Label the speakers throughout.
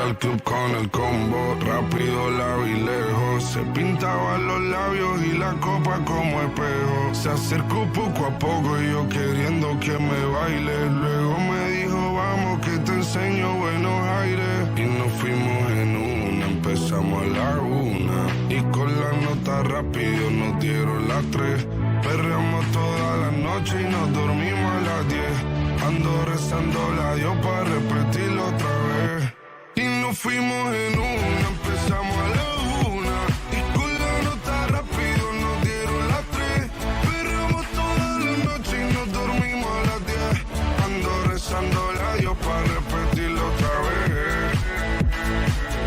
Speaker 1: al club con el combo, rápido la vi lejos. Se pintaban los labios y la copa como espejo. Se acercó poco a poco y yo queriendo que me baile. Luego me dijo, vamos que te enseño buenos aires. Y nos fuimos en una, empezamos a la 1. Y con la nota rápido nos dieron las 3. Perreamos toda la noche y nos dormimos a las 10. Ando rezando la Dios para repetirlo otra vez. Y nos fuimos en una, empezamos a la 1. Y con la nota rápido nos dieron las 3. Perreamos toda la noche y nos dormimos a las 10. Ando rezando la Dios para repetirlo otra vez.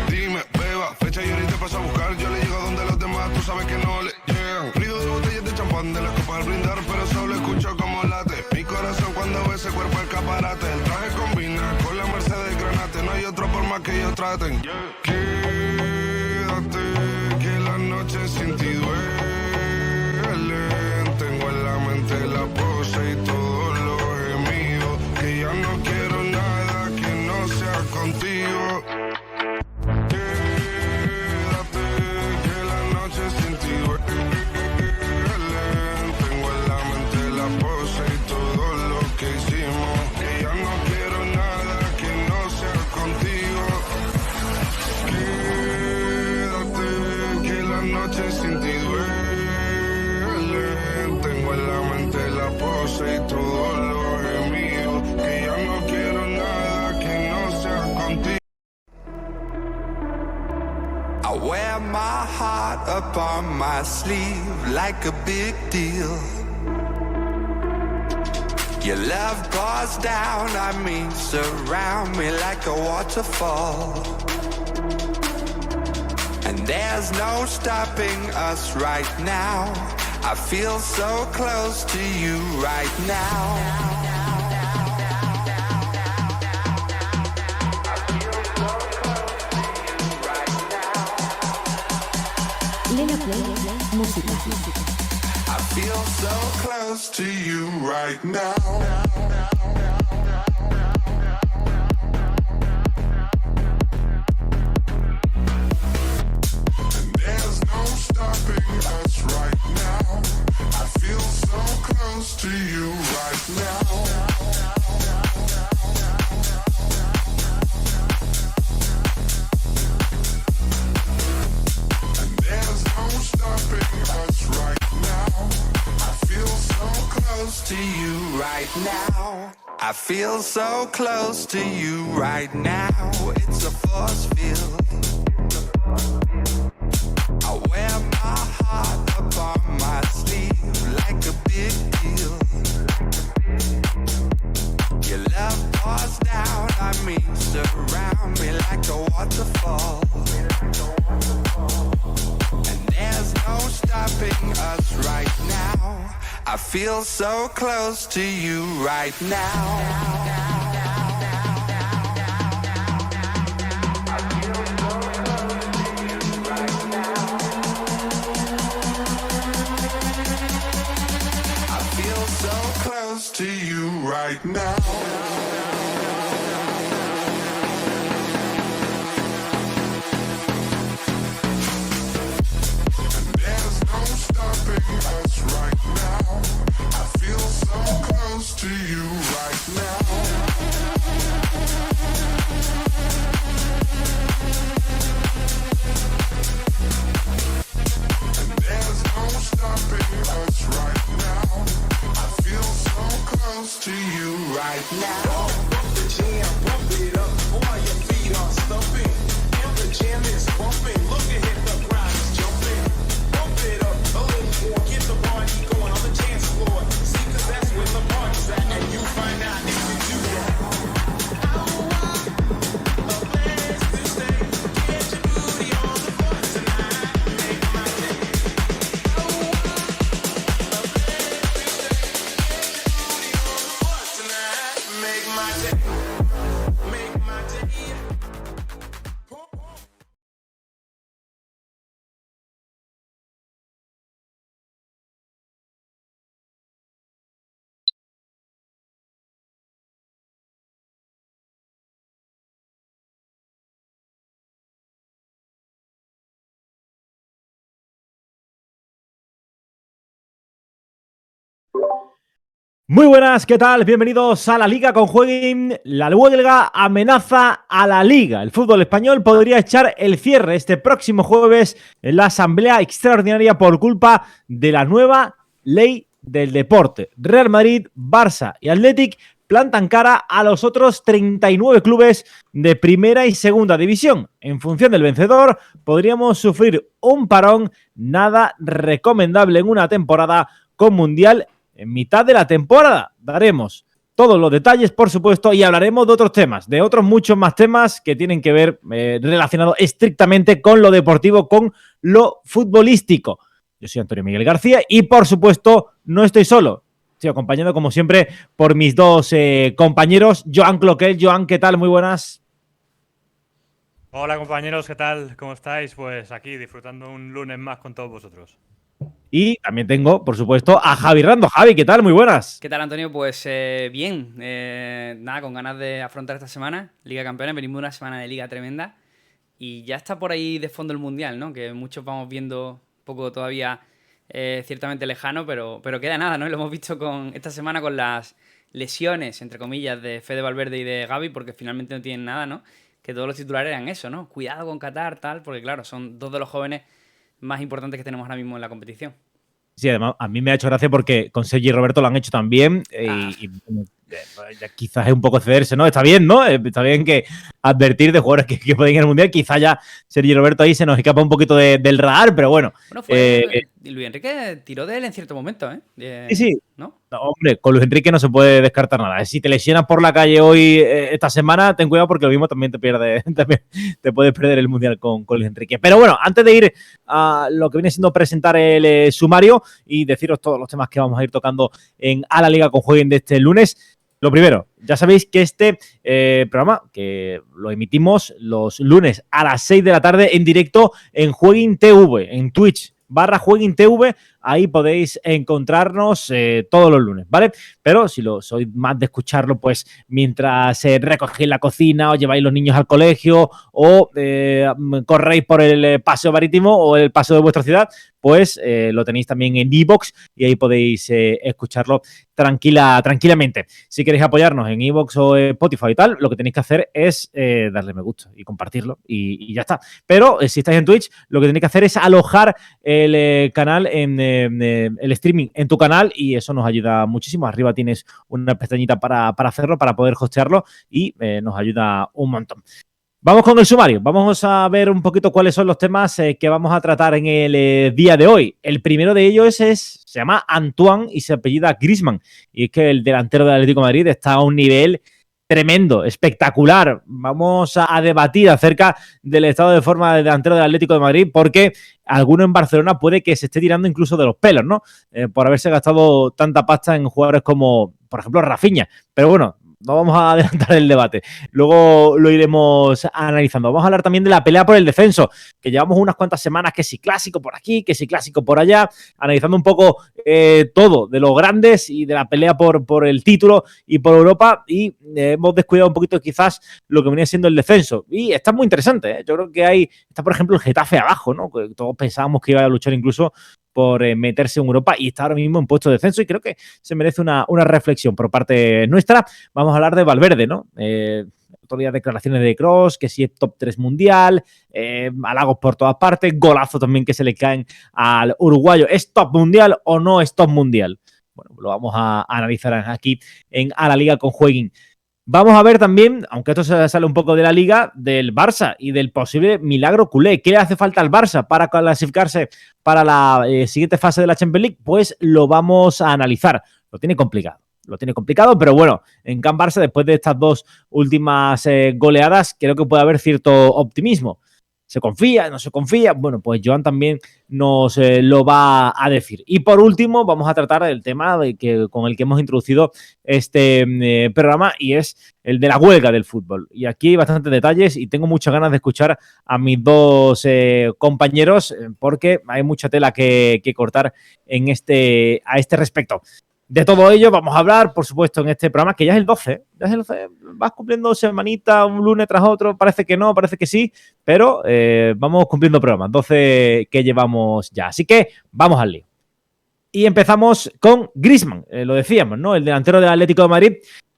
Speaker 1: Dime, beba, fecha y ahorita paso a buscar. Yo le llego donde los demás, tú sabes que no le llegan. Ruido de botellas de champán, de las copas al brindar, pero solo escucho como late mi corazón cuando ve ese cuerpo escaparate. El traje combina con la Mercedes Granate. No hay otro por más que ellos traten. Quédate, que la noche sin ti duele. Tengo en la mente la pose y todos los gemidos. Que ya no quiero nada que no sea contigo. Quédate, que la noche sin ti duele. Tengo en la mente la pose y todo lo que hicimos. Que ya no quiero nada que no sea contigo. Quédate, que la noche sin ti duele. Tengo en la mente la pose y todo lo gemido. Que ya no quiero nada que no sea contigo.
Speaker 2: I wear my heart up on my sleeve like a big deal. Your love pours down on me, surround me like a waterfall. And there's no stopping us right now. I feel so close to you right now.
Speaker 3: Lena Play, música.
Speaker 2: I feel so close to you right now. And there's no stopping us right now. I feel so close to you right now. To you right now. I feel so close to you right now. It's a force field. I wear my heart up on my sleeve like a big deal. Your love pours down on me, surround me like a waterfall. And there's no stopping us right now. I feel so close to you right now. I feel so close to you right now. To you right now. And there's no stopping us right now. I feel so close to you right now. Bump the jam, bump it up while your feet are stumping. If the jam is bumping, look ahead, the crowd is jumping. Bump it up a little more, get the party going on the dance floor. See, 'cause that's where the party's at, and you find out if you do that. I want a place to stay. Get your booty on the floor tonight. Make my day. I want a place to stay. Get your booty on the floor tonight. Make my day. Make
Speaker 4: Muy buenas, ¿qué tal? Bienvenidos a la Liga con Jueguin. La huelga amenaza a la Liga. El fútbol español podría echar el cierre este próximo jueves en la asamblea extraordinaria por culpa de la nueva ley del deporte. Real Madrid, Barça y Athletic plantan cara a los otros 39 clubes de primera y segunda división. En función del vencedor, podríamos sufrir un parón nada recomendable en una temporada con Mundial en mitad de la temporada. Daremos todos los detalles, por supuesto, y hablaremos de otros temas, de otros muchos más temas que tienen que ver relacionados estrictamente con lo deportivo, con lo futbolístico. Yo soy Antonio Miguel García y, por supuesto, no estoy solo. Estoy acompañado, como siempre, por mis dos compañeros. Joan Cloquel. Joan, ¿qué tal? Muy buenas.
Speaker 5: Hola compañeros, ¿qué tal? ¿Cómo estáis? Pues aquí disfrutando un lunes más con todos vosotros.
Speaker 4: Y también tengo, por supuesto, a Javi Rando. Javi, ¿qué tal? Muy buenas.
Speaker 6: ¿Qué tal, Antonio? Pues bien. Nada, con ganas de afrontar esta semana. Liga de Campeones, venimos de una semana de Liga tremenda. Y ya está por ahí de fondo el Mundial, ¿no? Que muchos vamos viendo un poco todavía ciertamente lejano, pero queda nada, ¿no? Y lo hemos visto esta semana con las lesiones, entre comillas, de Fede Valverde y de Gavi, porque finalmente no tienen nada, ¿no? Que todos los titulares eran eso, ¿no? Cuidado con Qatar, tal, porque claro, son dos de los jóvenes más importantes que tenemos ahora mismo en la competición.
Speaker 4: Sí, además, a mí me ha hecho gracia porque con Sergi y Roberto lo han hecho también quizás es un poco cederse, ¿no? Está bien, ¿no? Está bien que advertir de jugadores que pueden ir al Mundial. Quizás ya Sergi y Roberto ahí se nos escapa un poquito del radar, pero bueno.
Speaker 6: Bueno, Luis Enrique tiró de él en cierto momento, ¿eh?
Speaker 4: Sí.
Speaker 6: ¿No?
Speaker 4: No, hombre, con Luis Enrique no se puede descartar nada. Si te lesionas por la calle hoy, esta semana, ten cuidado porque lo mismo también te puedes perder el Mundial con Luis Enrique. Pero bueno, antes de ir a lo que viene siendo presentar el sumario y deciros todos los temas que vamos a ir tocando en A la Liga con Jueguen de este lunes, lo primero, ya sabéis que este programa, que lo emitimos los lunes a las 6 de la tarde en directo en Jueguin TV, en Twitch /Jueguin TV, ahí podéis encontrarnos todos los lunes, ¿vale? Pero si sois más de escucharlo, pues mientras recogéis la cocina o lleváis los niños al colegio o corréis por el paseo marítimo o el paseo de vuestra ciudad, pues lo tenéis también en iVoox y ahí podéis escucharlo tranquilamente. Si queréis apoyarnos en iVoox o Spotify y tal, lo que tenéis que hacer es darle me gusta y compartirlo y ya está. Pero si estáis en Twitch, lo que tenéis que hacer es alojar el canal en el streaming en tu canal y eso nos ayuda muchísimo. Arriba tienes una pestañita para hacerlo, para poder hostearlo y nos ayuda un montón. Vamos con el sumario. Vamos a ver un poquito cuáles son los temas que vamos a tratar en el día de hoy. El primero de ellos se llama Antoine y se apellida Griezmann. Y es que el delantero del Atlético de Madrid está a un nivel tremendo, espectacular. Vamos a debatir acerca del estado de forma del delantero del Atlético de Madrid porque alguno en Barcelona puede que se esté tirando incluso de los pelos, ¿no? Por haberse gastado tanta pasta en jugadores como, por ejemplo, Rafinha. Pero bueno, no vamos a adelantar el debate. Luego lo iremos analizando. Vamos a hablar también de la pelea por el descenso, que llevamos unas cuantas semanas, que si clásico por aquí, que si clásico por allá, analizando un poco todo de los grandes y de la pelea por el título y por Europa, y hemos descuidado un poquito quizás lo que venía siendo el descenso. Y está muy interesante, ¿eh? Yo creo que está, por ejemplo, el Getafe abajo, ¿no? Que todos pensábamos que iba a luchar incluso por meterse en Europa y está ahora mismo en puesto de descenso y creo que se merece una reflexión por parte nuestra. Vamos a hablar de Valverde, ¿no? Otro día declaraciones de Kroos, que si es top 3 mundial, halagos por todas partes, golazo también que se le caen al uruguayo. ¿Es top mundial o no es top mundial? Bueno, lo vamos a analizar aquí en A la Liga con Jueguin. Vamos a ver también, aunque esto se sale un poco de la Liga, del Barça y del posible milagro culé. ¿Qué le hace falta al Barça para clasificarse para la siguiente fase de la Champions League? Pues lo vamos a analizar. Lo tiene complicado, pero bueno, en Can Barça, después de estas dos últimas goleadas, creo que puede haber cierto optimismo. ¿Se confía? ¿No se confía? Bueno, pues Joan también nos lo va a decir. Y por último, vamos a tratar el tema con el que hemos introducido este programa y es el de la huelga del fútbol. Y aquí hay bastantes detalles y tengo muchas ganas de escuchar a mis dos compañeros porque hay mucha tela que cortar a este respecto. De todo ello vamos a hablar, por supuesto, en este programa, que ya es el 12. Vas cumpliendo semanita, un lunes tras otro. Parece que no, parece que sí, pero vamos cumpliendo programas. 12 que llevamos ya. Así que vamos al lío. Y empezamos con Griezmann, lo decíamos, ¿no? El delantero del Atlético de Madrid,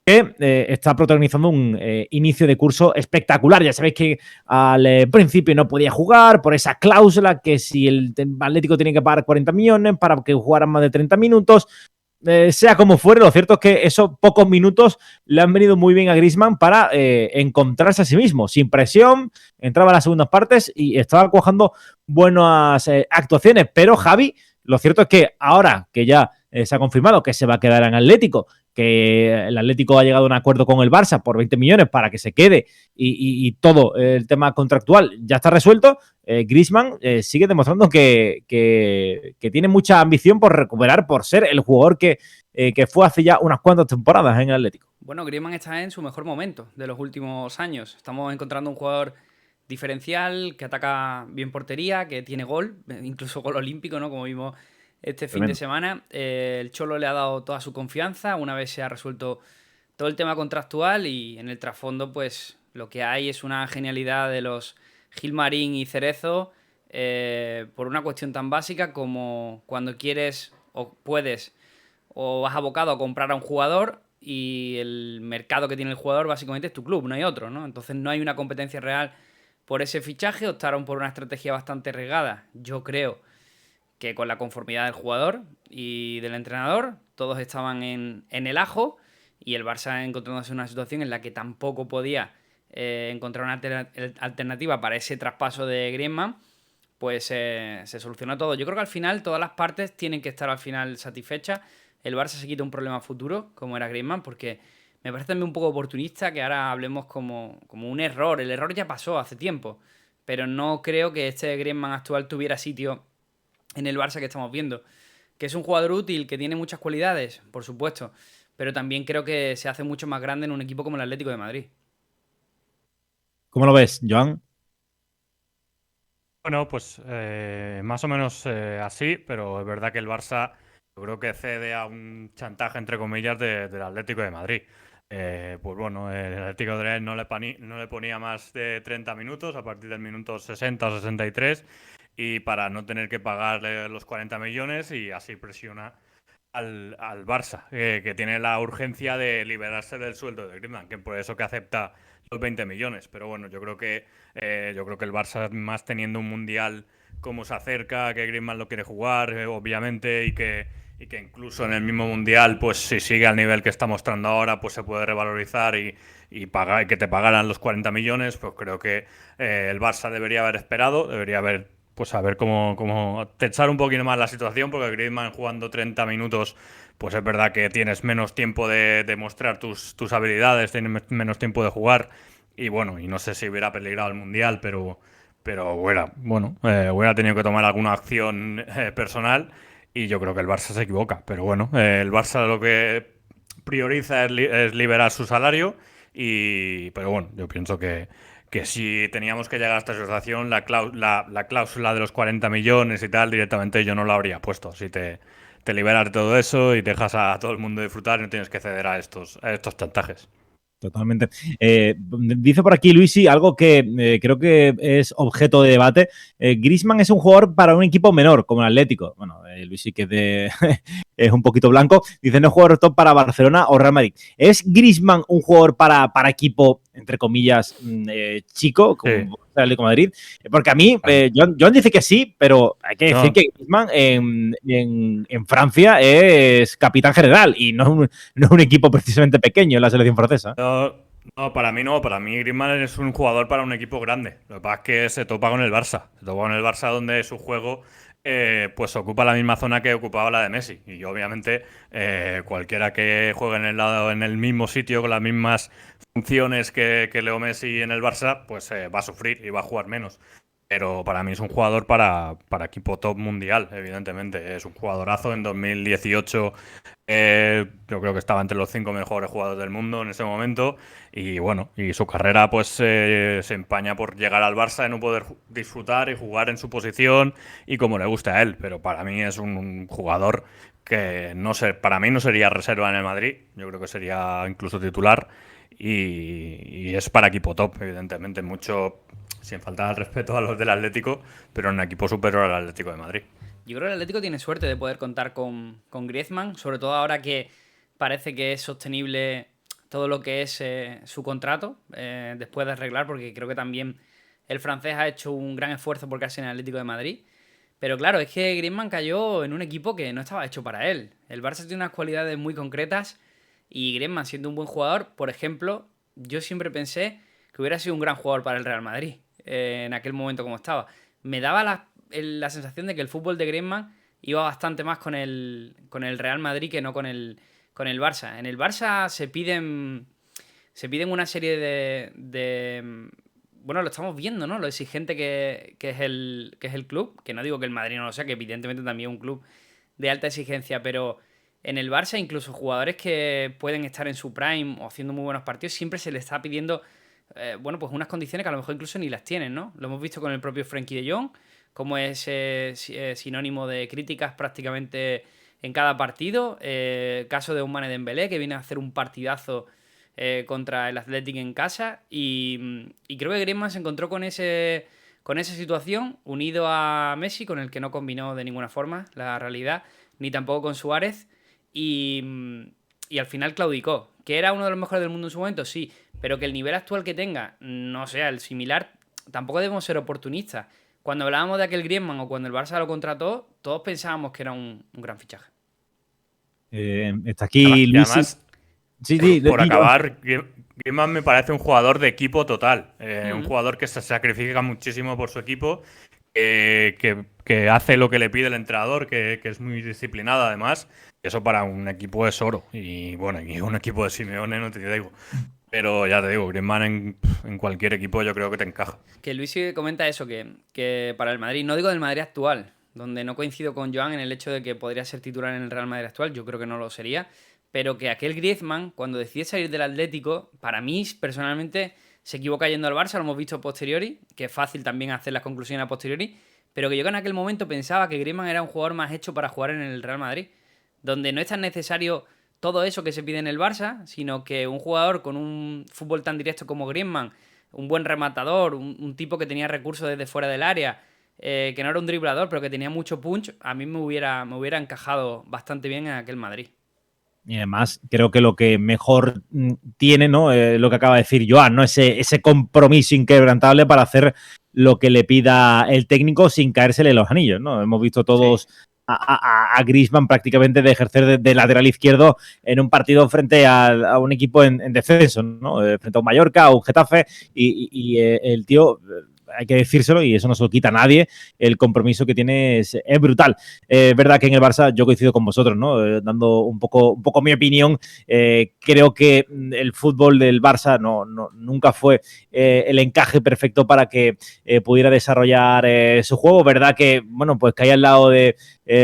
Speaker 4: que está protagonizando un inicio de curso espectacular. Ya sabéis que al principio no podía jugar por esa cláusula que si el Atlético tenía que pagar 40 millones para que jugaran más de 30 minutos. Sea como fuere, lo cierto es que esos pocos minutos le han venido muy bien a Griezmann para encontrarse a sí mismo, sin presión, entraba en las segundas partes y estaba cuajando buenas actuaciones. Pero Javi, lo cierto es que ahora que ya se ha confirmado que se va a quedar en Atlético, que el Atlético ha llegado a un acuerdo con el Barça por 20 millones para que se quede y todo el tema contractual ya está resuelto, Griezmann sigue demostrando que tiene mucha ambición por recuperar, por ser el jugador que fue hace ya unas cuantas temporadas en el Atlético.
Speaker 6: Bueno, Griezmann está en su mejor momento de los últimos años. Estamos encontrando un jugador diferencial, que ataca bien portería, que tiene gol, incluso gol olímpico, ¿no? Como vimos este fin de semana. El Cholo le ha dado toda su confianza una vez se ha resuelto todo el tema contractual y en el trasfondo, pues lo que hay es una genialidad de los Gilmarín y Cerezo por una cuestión tan básica como cuando quieres o puedes o vas abocado a comprar a un jugador y el mercado que tiene el jugador básicamente es tu club, no hay otro, ¿no? Entonces no hay una competencia real por ese fichaje, optaron por una estrategia bastante arriesgada, yo creo que con la conformidad del jugador y del entrenador, todos estaban en el ajo y el Barça encontrándose en una situación en la que tampoco podía encontrar una alternativa para ese traspaso de Griezmann, pues se solucionó todo. Yo creo que al final todas las partes tienen que estar al final satisfechas. El Barça se quita un problema futuro, como era Griezmann, porque me parece también un poco oportunista que ahora hablemos como un error. El error ya pasó hace tiempo, pero no creo que este Griezmann actual tuviera sitio en el Barça que estamos viendo. Que es un jugador útil, que tiene muchas cualidades, por supuesto, pero también creo que se hace mucho más grande en un equipo como el Atlético de Madrid.
Speaker 4: ¿Cómo lo ves, Joan?
Speaker 5: Bueno, pues más o menos así, pero es verdad que el Barça yo creo que cede a un chantaje, entre comillas, del Atlético de Madrid. Pues bueno, el Atlético de Madrid no le ponía más de 30 minutos a partir del minuto 60 o 63 y para no tener que pagarle los 40 millones y así presiona al Barça, que tiene la urgencia de liberarse del sueldo de Griezmann, que por eso que acepta los 20 millones. Pero bueno, yo creo que el Barça, más teniendo un mundial como se acerca, que Griezmann lo quiere jugar, obviamente, y que incluso en el mismo mundial, pues si sigue al nivel que está mostrando ahora, pues se puede revalorizar y pagar, que te pagaran los 40 millones, pues creo que el Barça debería haber esperado, debería haber pues a ver cómo tensar un poquito más la situación, porque Griezmann jugando 30 minutos, pues es verdad que tienes menos tiempo de mostrar tus habilidades, tienes menos tiempo de jugar, y bueno, y no sé si hubiera peligrado el Mundial, pero hubiera tenido que tomar alguna acción personal, y yo creo que el Barça se equivoca, pero bueno, el Barça lo que prioriza es liberar su salario, pero bueno, yo pienso que si teníamos que llegar a esta situación, la cláusula de los 40 millones y tal, directamente yo no la habría puesto. Si te liberas de todo eso y dejas a todo el mundo disfrutar, no tienes que ceder a estos chantajes.
Speaker 4: Totalmente. Dice por aquí Luisi algo que creo que es objeto de debate. Griezmann es un jugador para un equipo menor, como el Atlético. Bueno, Luisi, que es un poquito blanco, dice no es jugador top para Barcelona o Real Madrid. ¿Es Griezmann un jugador para equipo, entre comillas, chico, como el Atlético de Madrid? Porque a mí, John dice que sí, pero hay que decir que Griezmann en Francia es capitán general y no es un equipo precisamente pequeño en la selección francesa.
Speaker 5: No, para mí no. Para mí Griezmann es un jugador para un equipo grande. Lo que pasa es que se topa con el Barça. Se topa con el Barça donde su juego pues ocupa la misma zona que ocupaba la de Messi. Y obviamente cualquiera que juegue en el mismo sitio con las mismas funciones que Leo Messi en el Barça, pues va a sufrir y va a jugar menos. Pero para mí es un jugador para equipo top mundial, evidentemente. Es un jugadorazo. En 2018 yo creo que estaba entre los 5 mejores jugadores del mundo en ese momento. Y bueno, y su carrera pues se empaña por llegar al Barça y no poder disfrutar y jugar en su posición y como le gusta a él. Pero para mí es un jugador que para mí no sería reserva en el Madrid. Yo creo que sería incluso titular. Y es para equipo top, evidentemente, mucho sin faltar al respeto a los del Atlético, pero en un equipo superior al Atlético de Madrid.
Speaker 6: Yo creo que el Atlético tiene suerte de poder contar con Griezmann, sobre todo ahora que parece que es sostenible todo lo que es su contrato después de arreglar, porque creo que también el francés ha hecho un gran esfuerzo por quedarse en el Atlético de Madrid. Pero claro, es que Griezmann cayó en un equipo que no estaba hecho para él. El Barça tiene unas cualidades muy concretas y Griezmann, siendo un buen jugador, por ejemplo, yo siempre pensé que hubiera sido un gran jugador para el Real Madrid en aquel momento como estaba. Me daba la sensación de que el fútbol de Griezmann iba bastante más con el Real Madrid que no con el Barça. En el Barça se piden una serie de bueno, lo estamos viendo, ¿no? Lo exigente que es el club, que no digo que el Madrid no lo sea, que evidentemente también es un club de alta exigencia, pero en el Barça incluso jugadores que pueden estar en su prime o haciendo muy buenos partidos, siempre se les está pidiendo, bueno, pues unas condiciones que a lo mejor incluso ni las tienen, ¿no? Lo hemos visto con el propio Frenkie de Jong, como es sinónimo de críticas prácticamente en cada partido. Caso de Ousmane Dembélé, que viene a hacer un partidazo contra el Athletic en casa, y creo que Griezmann se encontró con esa situación, unido a Messi, con el que no combinó de ninguna forma la realidad, ni tampoco con Suárez, y al final claudicó. ¿Que era uno de los mejores del mundo en su momento? Sí, pero que el nivel actual que tenga no sea el similar, tampoco debemos ser oportunistas. Cuando hablábamos de aquel Griezmann o cuando el Barça lo contrató, todos pensábamos que era un gran fichaje.
Speaker 4: Está aquí Luis.
Speaker 5: Además,
Speaker 4: Sí,
Speaker 5: por acabar, Griezmann me parece un jugador de equipo total. Un jugador que se sacrifica muchísimo por su equipo, que hace lo que le pide el entrenador, que es muy disciplinado además. Eso para un equipo es oro. Y bueno, y un equipo de Simeone no te digo. Pero ya te digo, Griezmann en cualquier equipo yo creo que te encaja.
Speaker 6: Que Luis comenta eso, que para el Madrid, no digo del Madrid actual, donde no coincido con Joan en el hecho de que podría ser titular en el Real Madrid actual, yo creo que no lo sería, pero que aquel Griezmann, cuando decide salir del Atlético, para mí, personalmente, se equivoca yendo al Barça, lo hemos visto a posteriori, que es fácil también hacer las conclusiones a posteriori, pero que yo en aquel momento pensaba que Griezmann era un jugador más hecho para jugar en el Real Madrid, donde no es tan necesario todo eso que se pide en el Barça, sino que un jugador con un fútbol tan directo como Griezmann, un buen rematador, un tipo que tenía recursos desde fuera del área, que no era un driblador, pero que tenía mucho punch, a mí me hubiera encajado bastante bien en aquel Madrid.
Speaker 4: Y además, creo que lo que mejor tiene, ¿no? Lo que acaba de decir Joan, ¿no? Ese compromiso inquebrantable para hacer lo que le pida el técnico sin caérsele los anillos, ¿no? Hemos visto todos a Griezmann prácticamente de ejercer de lateral izquierdo en un partido frente a un equipo en descenso, ¿no? Frente a un Mallorca, a un Getafe, y el tío... hay que decírselo y eso no se lo quita a nadie, el compromiso que tiene es brutal. Es verdad que en el Barça yo coincido con vosotros, ¿no? Dando un poco mi opinión, creo que el fútbol del Barça nunca fue el encaje perfecto para que pudiera desarrollar su juego. Verdad que, bueno, pues caía al lado de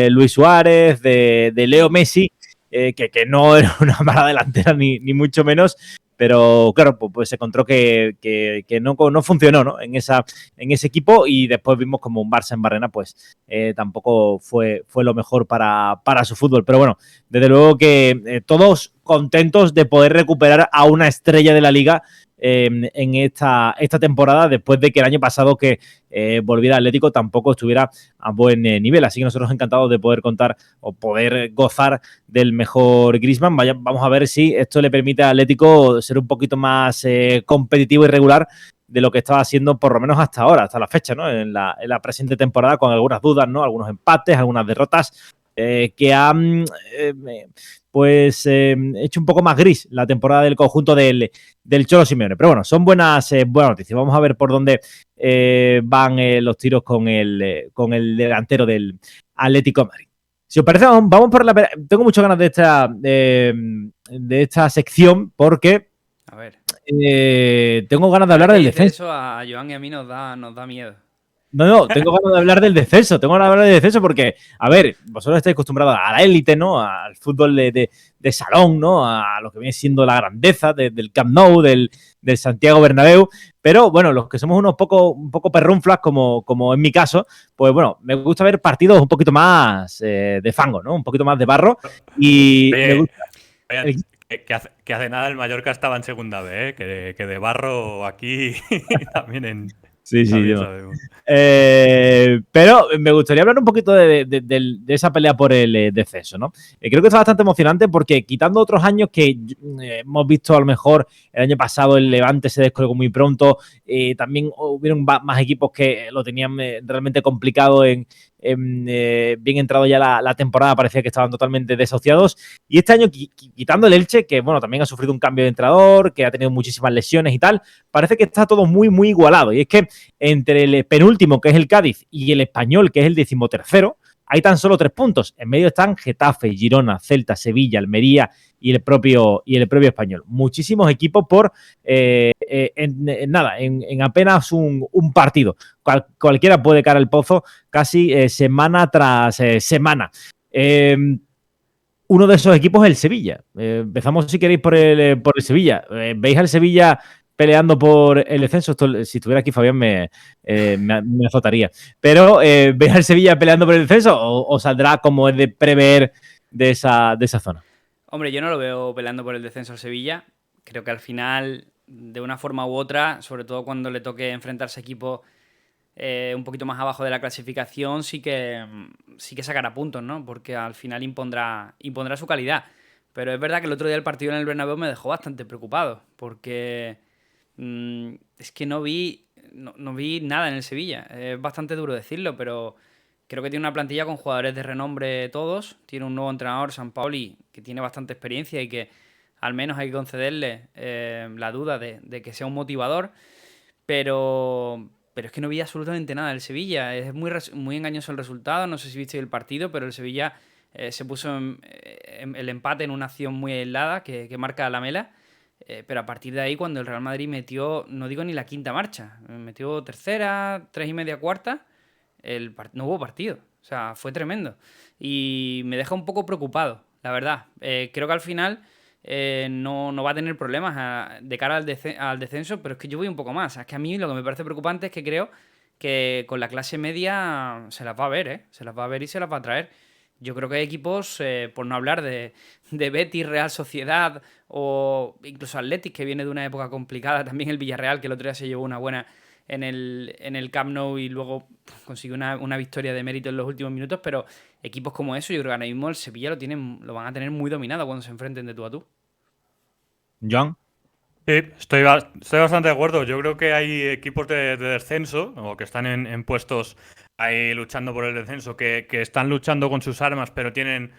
Speaker 4: Luis Suárez, de Leo Messi, que no era una mala delantera ni mucho menos. Pero claro, pues se encontró que no funcionó, ¿no? en ese equipo, y después vimos como un Barça en Barrena pues tampoco fue lo mejor para su fútbol. Pero bueno, desde luego que todos contentos de poder recuperar a una estrella de la Liga en esta temporada, después de que el año pasado que volviera Atlético tampoco estuviera a buen nivel. Así que nosotros encantados de poder contar o poder gozar del mejor Griezmann. Vamos a ver si esto le permite al Atlético ser un poquito más competitivo y regular de lo que estaba haciendo por lo menos hasta ahora, hasta la fecha, ¿no? En la presente temporada, con algunas dudas, ¿no? Algunos empates, algunas derrotas que han hecho un poco más gris la temporada del conjunto del Cholo Simeone. Pero bueno, son buenas noticias. Vamos a ver por dónde van los tiros con el delantero del Atlético de Madrid. Si os parece, vamos por tengo muchas ganas de esta sección porque
Speaker 6: a ver,
Speaker 4: tengo ganas de hablar del defensa.
Speaker 6: Eso a Joan y a mí nos da miedo.
Speaker 4: No, tengo ganas de hablar del descenso. Tengo ganas de hablar del descenso porque, a ver, vosotros estáis acostumbrados a la élite, ¿no? Al fútbol de salón, ¿no? A lo que viene siendo la grandeza del Camp Nou, del Santiago Bernabéu. Pero, bueno, los que somos un poco perrunflas, como en mi caso, pues, bueno, me gusta ver partidos un poquito más de fango, ¿no? Un poquito más de barro. Y me gusta...
Speaker 5: Que hace nada el Mallorca estaba en segunda B, que de barro aquí también en...
Speaker 4: Sí, sí,
Speaker 5: También
Speaker 4: yo.
Speaker 5: sabemos.
Speaker 4: Pero me gustaría hablar un poquito de esa pelea por el descenso, ¿no? Creo que está bastante emocionante porque quitando otros años que hemos visto a lo mejor el año pasado el Levante se descolgó muy pronto, también hubieron más equipos que lo tenían realmente complicado bien entrado ya la temporada, parecía que estaban totalmente desahuciados. Y este año, quitando el Elche, que bueno, también ha sufrido un cambio de entrenador, que ha tenido muchísimas lesiones y tal, parece que está todo muy, muy igualado. Y es que entre el penúltimo, que es el Cádiz, y el Español, que es el 13º, hay tan solo 3 puntos. En medio están Getafe, Girona, Celta, Sevilla, Almería y el propio Español. Muchísimos equipos por en apenas un partido. Cualquiera puede caer al pozo casi semana tras semana. Uno de esos equipos es el Sevilla. Empezamos, si queréis, por el Sevilla. ¿Veis al Sevilla peleando por el descenso? Esto, si estuviera aquí Fabián me azotaría. Pero ¿veis al Sevilla peleando por el descenso o saldrá como es de prever de esa zona?
Speaker 6: Hombre, yo no lo veo peleando por el descenso al Sevilla. Creo que al final, de una forma u otra, sobre todo cuando le toque enfrentarse a equipos un poquito más abajo de la clasificación, sí que sacará puntos, ¿no? Porque al final impondrá su calidad. Pero es verdad que el otro día el partido en el Bernabéu me dejó bastante preocupado, porque es que no vi nada en el Sevilla. Es bastante duro decirlo, pero creo que tiene una plantilla con jugadores de renombre todos. Tiene un nuevo entrenador, Sampaoli, que tiene bastante experiencia y que al menos hay que concederle la duda de que sea un motivador. Pero es que no vi absolutamente nada del Sevilla. Es muy engañoso el resultado. No sé si viste el partido, pero el Sevilla se puso el empate en una acción muy aislada que marca Lamela. Pero a partir de ahí, cuando el Real Madrid metió, no digo ni la quinta marcha, metió tercera, 3,5, cuarta, no hubo partido. O sea, fue tremendo. Y me deja un poco preocupado, la verdad. Creo que al final no va a tener problemas de cara al descenso, pero es que yo voy un poco más. Es que a mí lo que me parece preocupante es que creo que con la clase media se las va a ver, ¿eh? Se las va a ver y se las va a traer. Yo creo que hay equipos, por no hablar de Betis, Real Sociedad o incluso Athletic, que viene de una época complicada, también el Villarreal, que el otro día se llevó una buena en el Camp Nou y luego consiguió una victoria de mérito en los últimos minutos, pero equipos como eso, yo creo que ahora mismo el Sevilla lo van a tener muy dominado cuando se enfrenten de tú a tú.
Speaker 4: Joan.
Speaker 5: Sí, estoy bastante de acuerdo. Yo creo que hay equipos de descenso o que están en puestos ahí luchando por el descenso, que están luchando con sus armas, pero tienen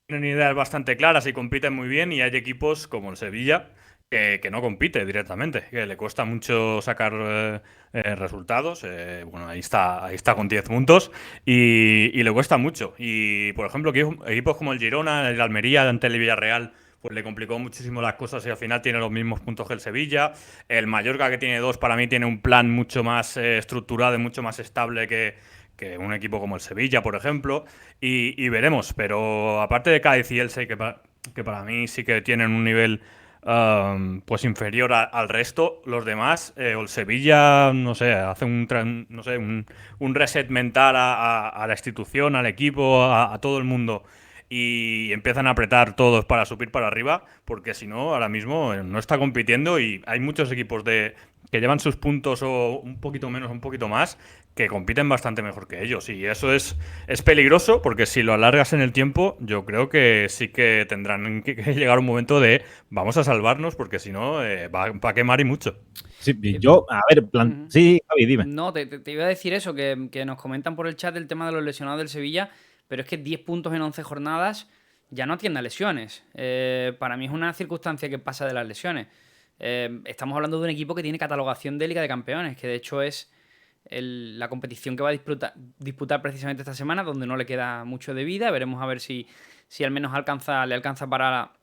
Speaker 5: ideas bastante claras y compiten muy bien. Y hay equipos como el Sevilla que no compite directamente, que le cuesta mucho sacar resultados. Bueno, ahí está con 10 puntos y le cuesta mucho. Y, por ejemplo, equipos como el Girona, el Almería ante el Villarreal, pues le complicó muchísimo las cosas y al final tiene los mismos puntos que el Sevilla. El Mallorca, que tiene 2, para mí tiene un plan mucho más estructurado y mucho más estable que un equipo como el Sevilla, por ejemplo. Y veremos, pero aparte de Cádiz y Elche, que para mí sí que tienen un nivel pues inferior al resto, los demás, o el Sevilla, no sé, hace un reset mental a la institución, al equipo, a todo el mundo, y empiezan a apretar todos para subir para arriba, porque si no, ahora mismo no está compitiendo y hay muchos equipos que llevan sus puntos o un poquito menos, un poquito más, que compiten bastante mejor que ellos. Y eso es peligroso, porque si lo alargas en el tiempo, yo creo que sí que tendrán que llegar un momento de vamos a salvarnos, porque si no, va a quemar y mucho.
Speaker 4: Sí, yo, a ver, sí, Javi, dime.
Speaker 6: No, te iba a decir eso, que nos comentan por el chat el tema de los lesionados del Sevilla, pero es que 10 puntos en 11 jornadas ya no atiende a lesiones. Para mí es una circunstancia que pasa de las lesiones. Estamos hablando de un equipo que tiene catalogación de Liga de Campeones, que de hecho es la competición que va a disputar precisamente esta semana, donde no le queda mucho de vida. Veremos a ver si al menos le alcanza para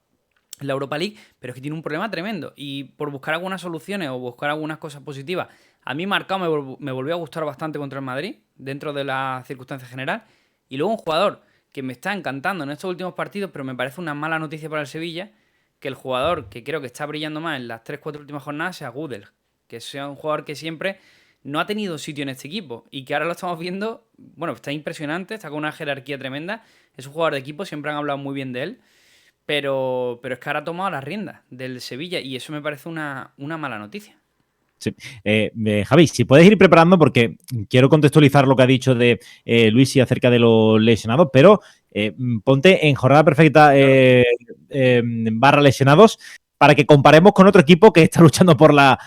Speaker 6: la Europa League, pero es que tiene un problema tremendo. Y por buscar algunas soluciones o buscar algunas cosas positivas, a mí Marcao me volvió a gustar bastante contra el Madrid, dentro de la circunstancia general. Y luego un jugador que me está encantando en estos últimos partidos, pero me parece una mala noticia para el Sevilla, que el jugador que creo que está brillando más en las 3-4 últimas jornadas sea Gudel, que sea un jugador que siempre no ha tenido sitio en este equipo y que ahora lo estamos viendo, bueno, está impresionante, está con una jerarquía tremenda, es un jugador de equipo, siempre han hablado muy bien de él, pero es que ahora ha tomado las riendas del Sevilla y eso me parece una mala noticia.
Speaker 4: Javi, si puedes ir preparando, porque quiero contextualizar lo que ha dicho de Luisi acerca de los lesionados, pero ponte en jornada perfecta barra lesionados para que comparemos con otro equipo que está luchando por la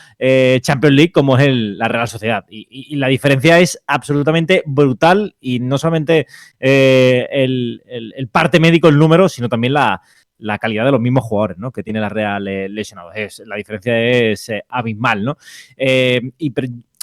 Speaker 4: Champions League, como es la Real Sociedad. Y la diferencia es absolutamente brutal, y no solamente el parte médico, el número, sino también la calidad de los mismos jugadores, ¿no?, que tiene la Real lesionados. La diferencia es abismal, ¿no?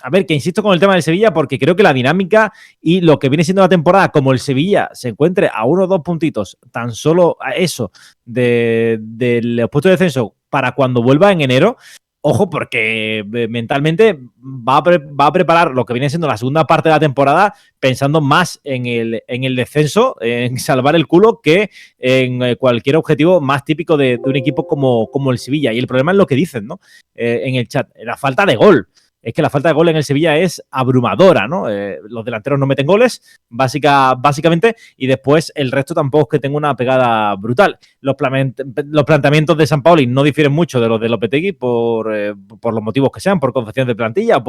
Speaker 4: A ver, que insisto con el tema del Sevilla, porque creo que la dinámica y lo que viene siendo la temporada, como el Sevilla se encuentre a 1 o 2 puntitos, tan solo a eso del puesto de descenso para cuando vuelva en enero, ojo, porque mentalmente va a preparar lo que viene siendo la segunda parte de la temporada pensando más en el descenso, en salvar el culo, que en cualquier objetivo más típico de un equipo como el Sevilla. Y el problema es lo que dicen, ¿no?, en el chat, la falta de gol. Es que la falta de gol en el Sevilla es abrumadora, ¿no? Los delanteros no meten goles, básicamente, y después el resto tampoco es que tenga una pegada brutal. Los planteamientos de Sampaoli no difieren mucho de los de Lopetegui por los motivos que sean, por concepción de plantilla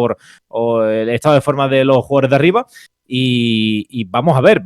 Speaker 4: o el estado de forma de los jugadores de arriba. Y vamos a ver,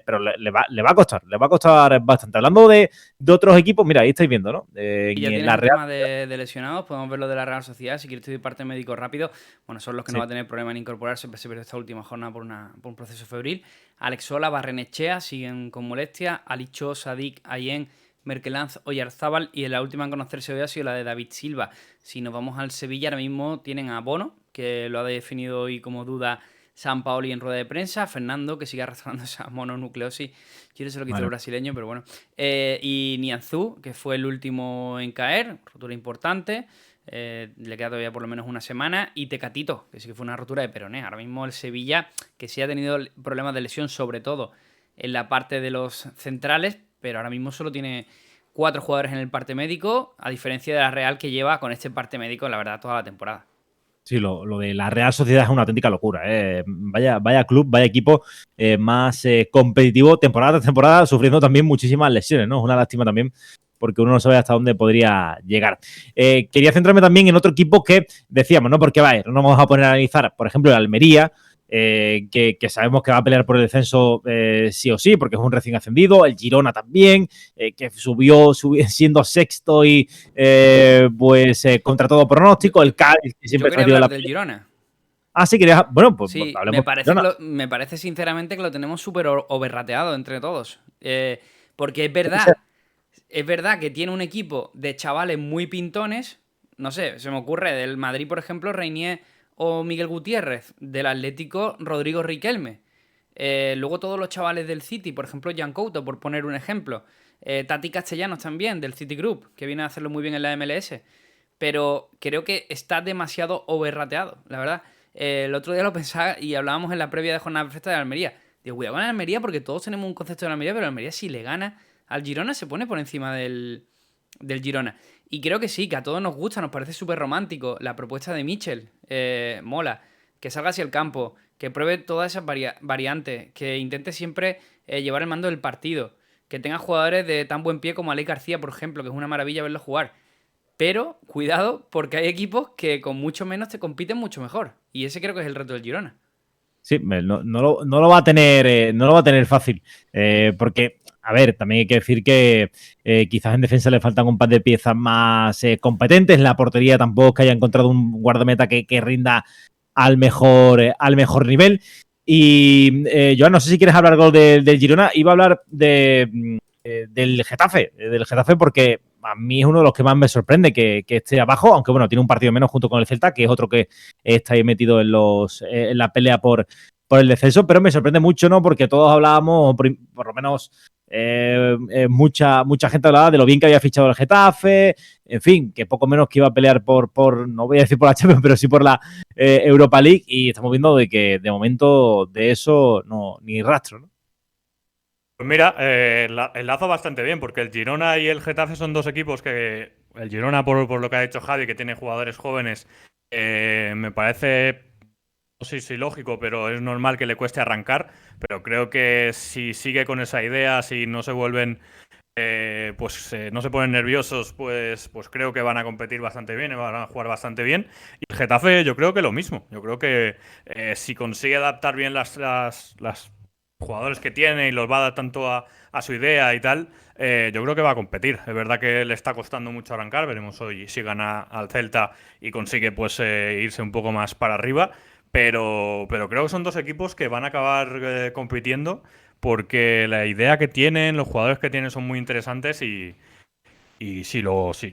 Speaker 4: pero le va a costar bastante. Hablando de otros equipos, mira, ahí estáis viendo, ¿no?
Speaker 6: Y ya
Speaker 4: en
Speaker 6: tienes
Speaker 4: la
Speaker 6: el
Speaker 4: Real...
Speaker 6: tema de lesionados, podemos ver lo de la Real Sociedad. Si quieres estudiar parte médico rápido, bueno, son los que no va a tener problema en incorporarse, se perdió esta última jornada por un proceso febril. Alex Sola, Barrenechea siguen con molestia, Alicho, Sadik, Ayen, Merkelanz, Oyarzábal, y en la última en conocerse hoy ha sido la de David Silva. Si nos vamos al Sevilla, ahora mismo tienen a Bono, que lo ha definido hoy como duda Sampaoli en rueda de prensa, Fernando, que sigue arrastrando esa mononucleosis, yo no sé lo que hizo el brasileño, pero bueno, y Nianzú, que fue el último en caer, rotura importante, le queda todavía por lo menos una semana, y Tecatito, que sí que fue una rotura de peroné. Ahora mismo el Sevilla, que sí ha tenido problemas de lesión, sobre todo en la parte de los centrales, pero ahora mismo solo tiene 4 jugadores en el parte médico, a diferencia de la Real, que lleva con este parte médico, la verdad, toda la temporada.
Speaker 4: Sí, lo de la Real Sociedad es una auténtica locura. Vaya club, vaya equipo más competitivo temporada tras temporada, sufriendo también muchísimas lesiones, ¿no? Es una lástima también, porque uno no sabe hasta dónde podría llegar. Quería centrarme también en otro equipo que decíamos, ¿no? Porque no nos vamos a poner a analizar, por ejemplo, el Almería, que sabemos que va a pelear por el descenso sí o sí, porque es un recién ascendido. El Girona también, que subió siendo sexto y contra todo pronóstico. El Cádiz, que siempre
Speaker 6: Yo quería hablar del Girona.
Speaker 4: Ah, sí, querías... Bueno, pues
Speaker 6: sí,
Speaker 4: hablemos.
Speaker 6: Me parece sinceramente que lo tenemos súper overrateado entre todos. Porque es verdad que tiene un equipo de chavales muy pintones. No sé, se me ocurre del Madrid, por ejemplo, Reinier o Miguel Gutiérrez. Del Atlético, Rodrigo Riquelme. Luego todos los chavales del City, por ejemplo, Jan Couto, por poner un ejemplo. Tati Castellanos también, del City Group, que viene a hacerlo muy bien en la MLS. Pero creo que está demasiado overrateado, la verdad. El otro día lo pensaba y hablábamos en la previa de jornada perfecta de Almería. Digo, cuidado con Almería, porque todos tenemos un concepto de Almería, pero Almería, si le gana al Girona, se pone por encima del Girona. Y creo que sí, que a todos nos gusta, nos parece súper romántico la propuesta de Michel. Mola. Que salga hacia el campo, que pruebe todas esas variantes, que intente siempre llevar el mando del partido, que tenga jugadores de tan buen pie como Aleix García, por ejemplo, que es una maravilla verlo jugar. Pero, cuidado, porque hay equipos que con mucho menos te compiten mucho mejor. Y ese creo que es el reto del Girona.
Speaker 4: Sí, no lo va a tener fácil. Porque, a ver, también hay que decir que quizás en defensa le faltan un par de piezas más competentes. En la portería tampoco es que haya encontrado un guardameta que rinda al mejor nivel. Y Joan, no sé si quieres hablar algo del Girona. Iba a hablar del Getafe. Del Getafe porque a mí es uno de los que más me sorprende que esté abajo, aunque bueno, tiene un partido menos junto con el Celta, que es otro que está ahí metido en la pelea por el descenso, pero me sorprende mucho, ¿no? Porque todos hablábamos, por lo menos mucha gente hablaba de lo bien que había fichado el Getafe, en fin, que poco menos que iba a pelear por no voy a decir por la Champions, pero sí por la Europa League, y estamos viendo de que de momento de eso no ni rastro, ¿no?
Speaker 5: Pues mira, enlazo bastante bien, porque el Girona y el Getafe son dos equipos que... El Girona, por lo que ha dicho Javi, que tiene jugadores jóvenes, me parece... No sé si lógico, pero es normal que le cueste arrancar. Pero creo que si sigue con esa idea, si no se vuelven no se ponen nerviosos, pues creo que van a competir bastante bien, van a jugar bastante bien. Y el Getafe yo creo que lo mismo. Yo creo que si consigue adaptar bien las jugadores que tiene y los va a dar tanto a su idea y tal, yo creo que va a competir. Es verdad que le está costando mucho arrancar, veremos hoy si gana al Celta y consigue pues irse un poco más para arriba, pero creo que son dos equipos que van a acabar compitiendo porque la idea que tienen, los jugadores que tienen son muy interesantes y sí,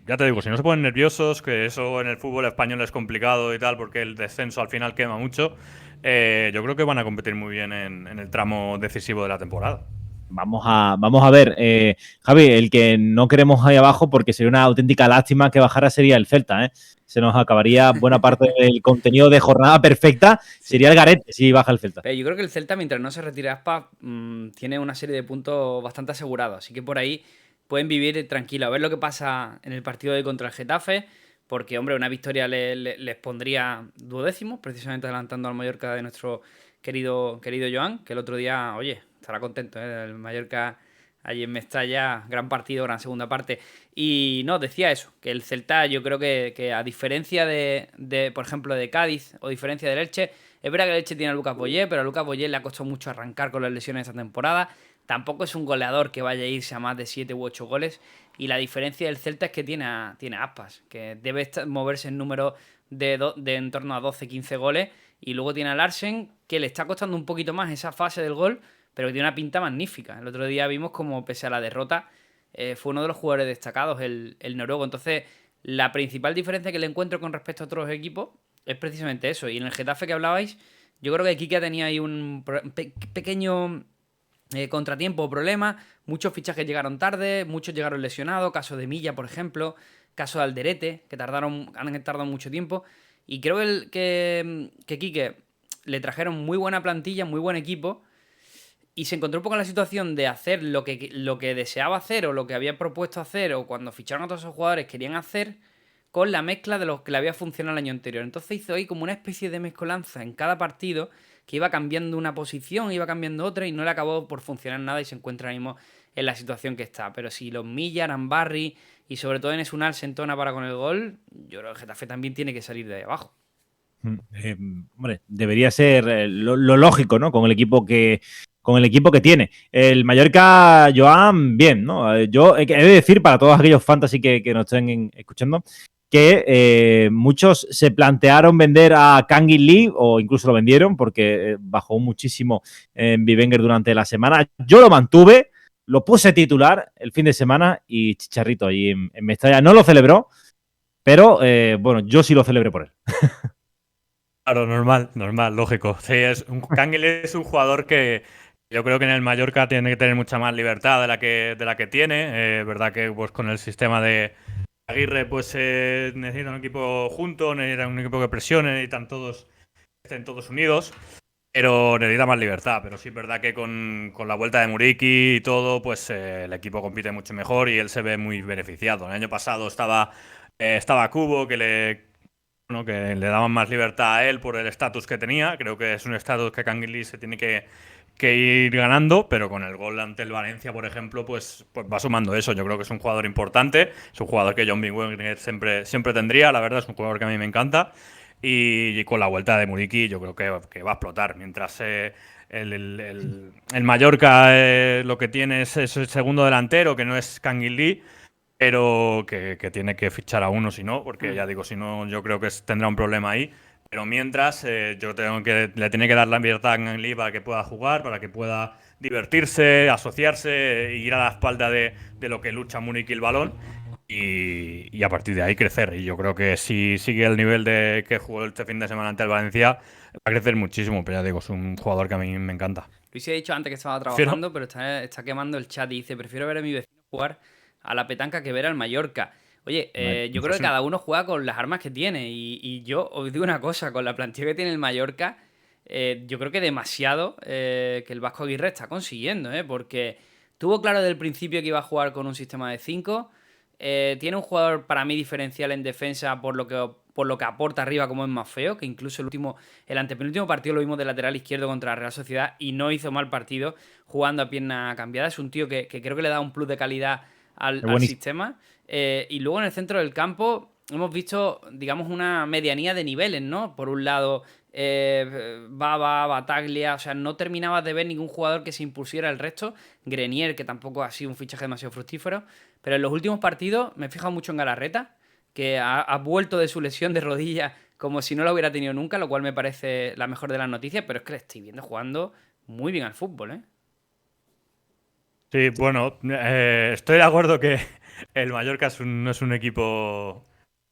Speaker 5: ya te digo, si no se ponen nerviosos, que eso en el fútbol español es complicado y tal, porque el descenso al final quema mucho, yo creo que van a competir muy bien en el tramo decisivo de la temporada.
Speaker 4: Vamos a ver, Javi, el que no queremos ahí abajo, porque sería una auténtica lástima que bajara, sería el Celta, ¿eh? Se nos acabaría buena parte del contenido de jornada perfecta, sería el garete si baja el Celta.
Speaker 6: Pero yo creo que el Celta, mientras no se retire Aspas, tiene una serie de puntos bastante asegurados. Así que por ahí pueden vivir tranquilo. A ver lo que pasa en el partido de contra el Getafe. Porque, hombre, una victoria les pondría duodécimos, precisamente adelantando al Mallorca de nuestro querido Joan, que el otro día, oye, estará contento, ¿eh? El Mallorca allí en Mestalla, gran partido, gran segunda parte. Y no, decía eso, que el Celta yo creo que a diferencia de, por ejemplo, de Cádiz o diferencia del Elche, es verdad que el Elche tiene a Lucas Boyé, pero a Lucas Boyé le ha costado mucho arrancar con las lesiones esta temporada. Tampoco es un goleador que vaya a irse a más de 7 u 8 goles. Y la diferencia del Celta es que tiene Aspas, que debe moverse en número de en torno a 12-15 goles. Y luego tiene a Larsen, que le está costando un poquito más esa fase del gol, pero que tiene una pinta magnífica. El otro día vimos como, pese a la derrota, fue uno de los jugadores destacados, el noruego. Entonces, la principal diferencia que le encuentro con respecto a otros equipos es precisamente eso. Y en el Getafe que hablabais, yo creo que Kike tenía ahí un pequeño contratiempo o problema. Muchos fichajes llegaron tarde, muchos llegaron lesionados. Caso de Milla, por ejemplo. Caso de Alderete, que han tardado mucho tiempo. Y creo que Kike le trajeron muy buena plantilla, muy buen equipo. Y se encontró un poco en la situación de hacer lo que deseaba hacer o lo que había propuesto hacer o cuando ficharon a todos esos jugadores querían hacer con la mezcla de lo que le había funcionado el año anterior. Entonces hizo ahí como una especie de mezcolanza en cada partido que iba cambiando una posición, iba cambiando otra y no le acabó por funcionar nada y se encuentra ahora mismo en la situación que está. Pero si los Milla, Arambarri y sobre todo en Esunal se entona para con el gol, yo creo que el Getafe también tiene que salir de ahí abajo.
Speaker 4: Hombre, debería ser lo lógico, ¿no? Con el equipo que tiene. El Mallorca, Joan, bien, ¿no? Yo he de decir para todos aquellos fantasy que nos estén escuchando que muchos se plantearon vender a Kangin Lee o incluso lo vendieron porque bajó muchísimo en Bivenger durante la semana. Yo lo mantuve, lo puse titular el fin de semana y Chicharrito allí en Mestalla no lo celebró, pero bueno, yo sí lo celebré por él.
Speaker 5: Claro, normal, lógico. Sí, Kangin Lee es un jugador que yo creo que en el Mallorca tiene que tener mucha más libertad de la que tiene. Verdad que pues con el sistema de Aguirre pues necesita un equipo junto, necesita un equipo que presione, estén todos unidos, pero necesita más libertad. Pero sí es verdad que con la vuelta de Muriqui y todo, pues el equipo compite mucho mejor y él se ve muy beneficiado. El año pasado estaba Kubo, que le daban más libertad a él por el estatus que tenía. Creo que es un estatus que Kangin Lee se tiene que ir ganando, pero con el gol ante el Valencia, por ejemplo, pues va sumando eso. Yo creo que es un jugador importante, es un jugador que John Bivenger siempre tendría, la verdad, es un jugador que a mí me encanta. Y con la vuelta de Muriqui yo creo que va a explotar. Mientras el Mallorca lo que tiene es el segundo delantero, que no es Kangin Lee, pero que tiene que fichar a uno si no, porque ya digo, si no, yo creo que tendrá un problema ahí. Pero mientras, le tiene que dar la libertad a Kangin Lee para que pueda jugar, para que pueda divertirse, asociarse, ir a la espalda de lo que lucha Múnich y el balón y a partir de ahí crecer. Y yo creo que si sigue el nivel de que jugó este fin de semana ante el Valencia, va a crecer muchísimo. Pero ya digo, es un jugador que a mí me encanta.
Speaker 6: Luis ha dicho antes que estaba trabajando, pero está quemando el chat y dice, prefiero ver a mi vecino jugar a la petanca que ver al Mallorca. Oye, yo creo que cada uno juega con las armas que tiene y yo os digo una cosa, con la plantilla que tiene el Mallorca, yo creo que demasiado que el Vasco Aguirre está consiguiendo, porque tuvo claro desde el principio que iba a jugar con un sistema de 5, tiene un jugador para mí diferencial en defensa por lo que aporta arriba como es más feo, que incluso el antepenúltimo partido lo vimos de lateral izquierdo contra la Real Sociedad y no hizo mal partido jugando a pierna cambiada. Es un tío que creo que le da un plus de calidad al
Speaker 4: buenísimo.
Speaker 6: sistema. Y luego en el centro del campo hemos visto, digamos, una medianía de niveles, ¿no? Por un lado, Baba, Bataglia, o sea, no terminabas de ver ningún jugador que se impusiera el resto. Grenier, que tampoco ha sido un fichaje demasiado fructífero. Pero en los últimos partidos me he fijado mucho en Galarreta, que ha vuelto de su lesión de rodilla como si no la hubiera tenido nunca, lo cual me parece la mejor de las noticias, pero es que le estoy viendo jugando muy bien al fútbol, ¿eh?
Speaker 5: Sí, bueno, estoy de acuerdo que el Mallorca no es un equipo,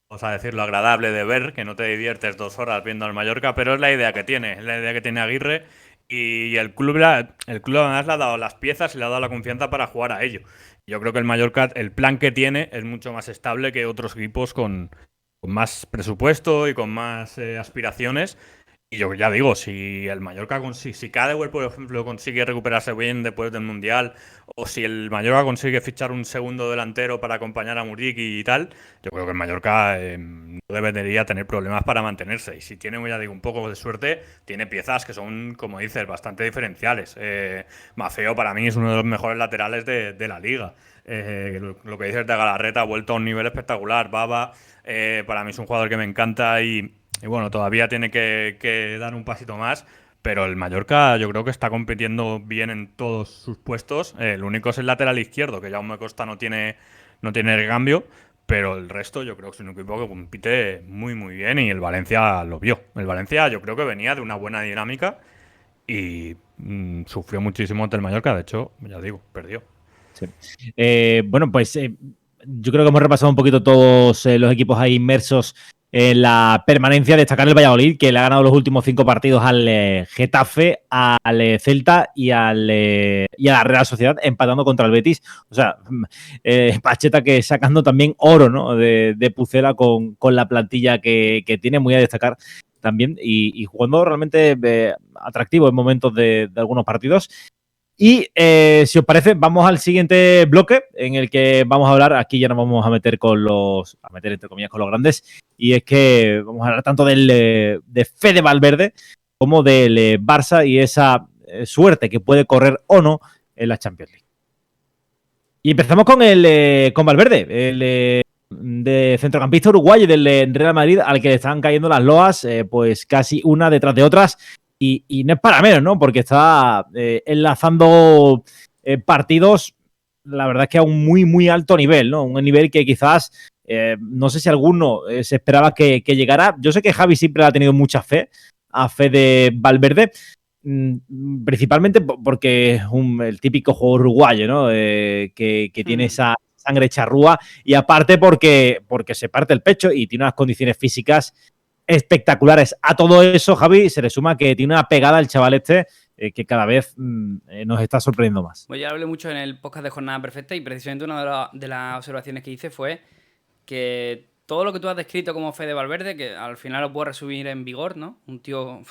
Speaker 5: vamos a decirlo, agradable de ver, que no te diviertes 2 horas viendo al Mallorca, pero es la idea que tiene, es la idea que tiene Aguirre y el club además le ha dado las piezas y le ha dado la confianza para jugar a ello. Yo creo que el Mallorca, el plan que tiene es mucho más estable que otros equipos con más presupuesto y con más aspiraciones. Y yo ya digo, si el Mallorca si Cadewell, por ejemplo, consigue recuperarse bien después del Mundial, o si el Mallorca consigue fichar un segundo delantero para acompañar a Muric y tal, yo creo que el Mallorca no debería tener problemas para mantenerse. Y si tiene, ya digo, un poco de suerte, tiene piezas que son, como dices, bastante diferenciales. Mafeo para mí es uno de los mejores laterales de la liga. Lo que dices de Galarreta ha vuelto a un nivel espectacular. Baba, para mí es un jugador que me encanta y bueno, todavía tiene que dar un pasito más, pero el Mallorca yo creo que está compitiendo bien en todos sus puestos. El único es el lateral izquierdo, que Jaume Costa no tiene recambio, pero el resto yo creo que es un equipo que compite muy muy bien y el Valencia lo vio. El Valencia yo creo que venía de una buena dinámica y sufrió muchísimo ante el Mallorca, de hecho, ya digo, perdió.
Speaker 4: Sí. Bueno, pues yo creo que hemos repasado un poquito todos los equipos ahí inmersos en la permanencia. Destacar el Valladolid, que le ha ganado los últimos 5 partidos al Getafe, al Celta y a la Real Sociedad, empatando contra el Betis. O sea, Pacheta que sacando también oro, ¿no? de Pucela con la plantilla que tiene, muy a destacar también, y jugando realmente atractivo en momentos de algunos partidos. Y si os parece, vamos al siguiente bloque en el que vamos a hablar, aquí ya nos vamos a meter entre comillas con los grandes, y es que vamos a hablar tanto de Fede Valverde como del Barça y esa suerte que puede correr o no en la Champions League. Y empezamos con Valverde, el de centrocampista uruguayo del Real Madrid, al que le están cayendo las loas, pues casi una detrás de otras. Y no es para menos, ¿no? Porque está enlazando partidos, la verdad es que a un muy, muy alto nivel, ¿no? Un nivel que quizás, no sé si alguno se esperaba que llegara. Yo sé que Javi siempre ha tenido mucha fe a Fede Valverde, principalmente porque es el típico juego uruguayo, ¿no? Que tiene esa sangre charrúa, y aparte porque se parte el pecho y tiene unas condiciones físicas espectaculares. A todo eso, Javi, se le suma que tiene una pegada el chaval que cada vez nos está sorprendiendo más.
Speaker 6: Pues ya hablé mucho en el podcast de Jornada Perfecta y precisamente una de las observaciones que hice fue que todo lo que tú has descrito como Fede Valverde, que al final lo puedo resumir en vigor, ¿no? Un tío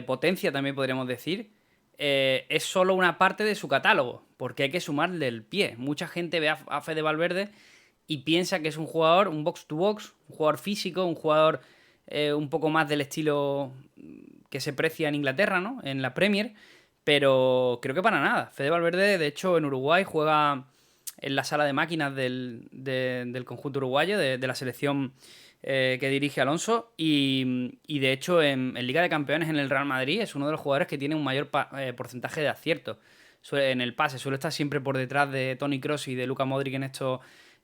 Speaker 6: potencia también podríamos decir, es solo una parte de su catálogo, porque hay que sumarle el pie. Mucha gente ve a Fede Valverde y piensa que es un jugador, un box to box, un jugador físico, un jugador un poco más del estilo que se precia en Inglaterra, ¿no? En la Premier, pero creo que para nada. Fede Valverde, de hecho, en Uruguay juega en la sala de máquinas del conjunto uruguayo, de la selección que dirige Alonso, y de hecho en Liga de Campeones en el Real Madrid es uno de los jugadores que tiene un mayor porcentaje de acierto en el pase. Suele estar siempre por detrás de Toni Kroos y de Luka Modric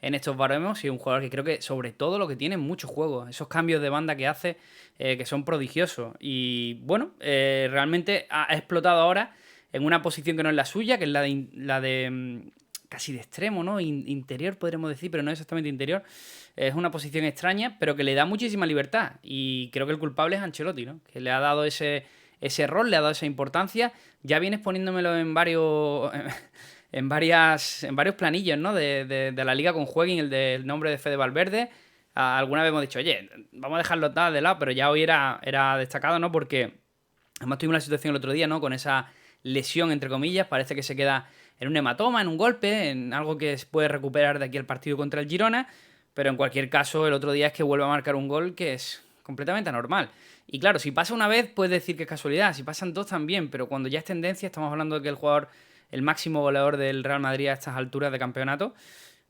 Speaker 6: en estos baremos, y un jugador que creo que sobre todo lo que tiene es mucho juego, esos cambios de banda que hace que son prodigiosos, y bueno, realmente ha explotado ahora en una posición que no es la suya, que es la de casi de extremo, ¿no? Interior podríamos decir, pero no exactamente interior. Es una posición extraña, pero que le da muchísima libertad, y creo que el culpable es Ancelotti, ¿no? Que le ha dado ese rol, le ha dado esa importancia. Ya vienes poniéndomelo en varios planillos, ¿no? De la liga con Jueguin, el nombre de Fede Valverde. Alguna vez hemos dicho, oye, vamos a dejarlo de lado, pero ya hoy era destacado, ¿no? Porque además tuvimos una situación el otro día, ¿no? Con esa lesión, entre comillas, parece que se queda en un hematoma, en un golpe, en algo que se puede recuperar de aquí al partido contra el Girona, pero en cualquier caso el otro día es que vuelve a marcar un gol que es completamente anormal. Y claro, si pasa una vez puedes decir que es casualidad, si pasan dos también, pero cuando ya es tendencia estamos hablando de que el jugador el máximo goleador del Real Madrid a estas alturas de campeonato,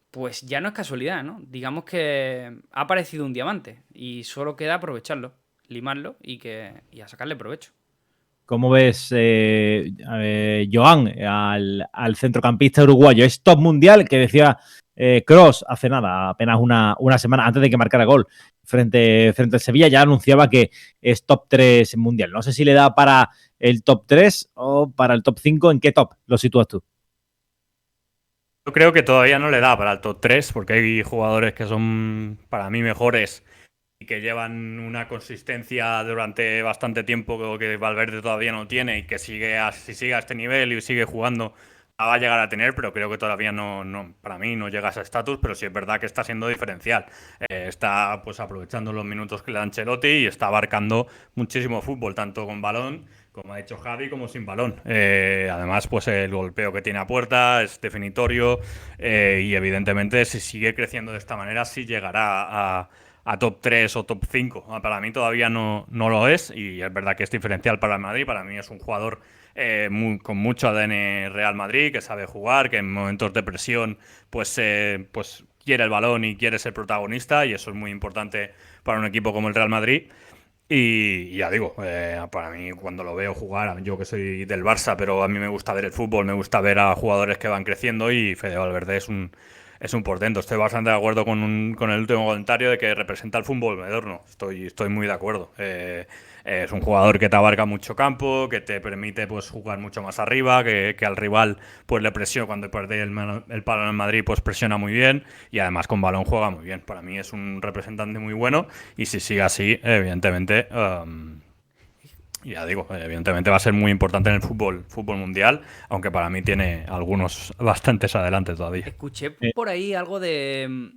Speaker 6: pues ya no es casualidad, ¿no? Digamos que ha aparecido un diamante y solo queda aprovecharlo, limarlo y a sacarle provecho.
Speaker 4: ¿Cómo ves, Joan, al centrocampista uruguayo? Es top mundial, que decía Kroos hace nada, apenas una semana antes de que marcara gol frente al Sevilla, ya anunciaba que es top 3 mundial. No sé si le da para el top 3 o para el top 5. ¿En qué top lo sitúas tú?
Speaker 5: Yo creo que todavía no le da para el top 3 porque hay jugadores que son para mí mejores y que llevan una consistencia durante bastante tiempo que Valverde todavía no tiene y que si sigue a este nivel y sigue jugando la va a llegar a tener, pero creo que todavía no para mí no llega a ese estatus, pero sí es verdad que está siendo diferencial. Está pues aprovechando los minutos que le da Ancelotti y está abarcando muchísimo fútbol, tanto con balón, como ha dicho Javi, como sin balón. Además, pues el golpeo que tiene a puerta es definitorio y evidentemente si sigue creciendo de esta manera sí llegará a top 3 o top 5. Para mí todavía no lo es y es verdad que es diferencial para el Madrid. Para mí es un jugador con mucho ADN Real Madrid, que sabe jugar, que en momentos de presión pues quiere el balón y quiere ser protagonista y eso es muy importante para un equipo como el Real Madrid. Y ya digo, para mí cuando lo veo jugar, yo que soy del Barça, pero a mí me gusta ver el fútbol, me gusta ver a jugadores que van creciendo y Fede Valverde es un portento. Estoy bastante de acuerdo con el último comentario de que representa el fútbol moderno. Estoy muy de acuerdo. Es un jugador que te abarca mucho campo, que te permite pues jugar mucho más arriba, que al rival pues le presiona cuando pierde el balón en Madrid, pues presiona muy bien y además con balón juega muy bien. Para mí es un representante muy bueno y si sigue así, evidentemente... ya digo, evidentemente va a ser muy importante en el fútbol mundial, aunque para mí tiene algunos bastantes adelante todavía.
Speaker 6: Escuché por ahí algo de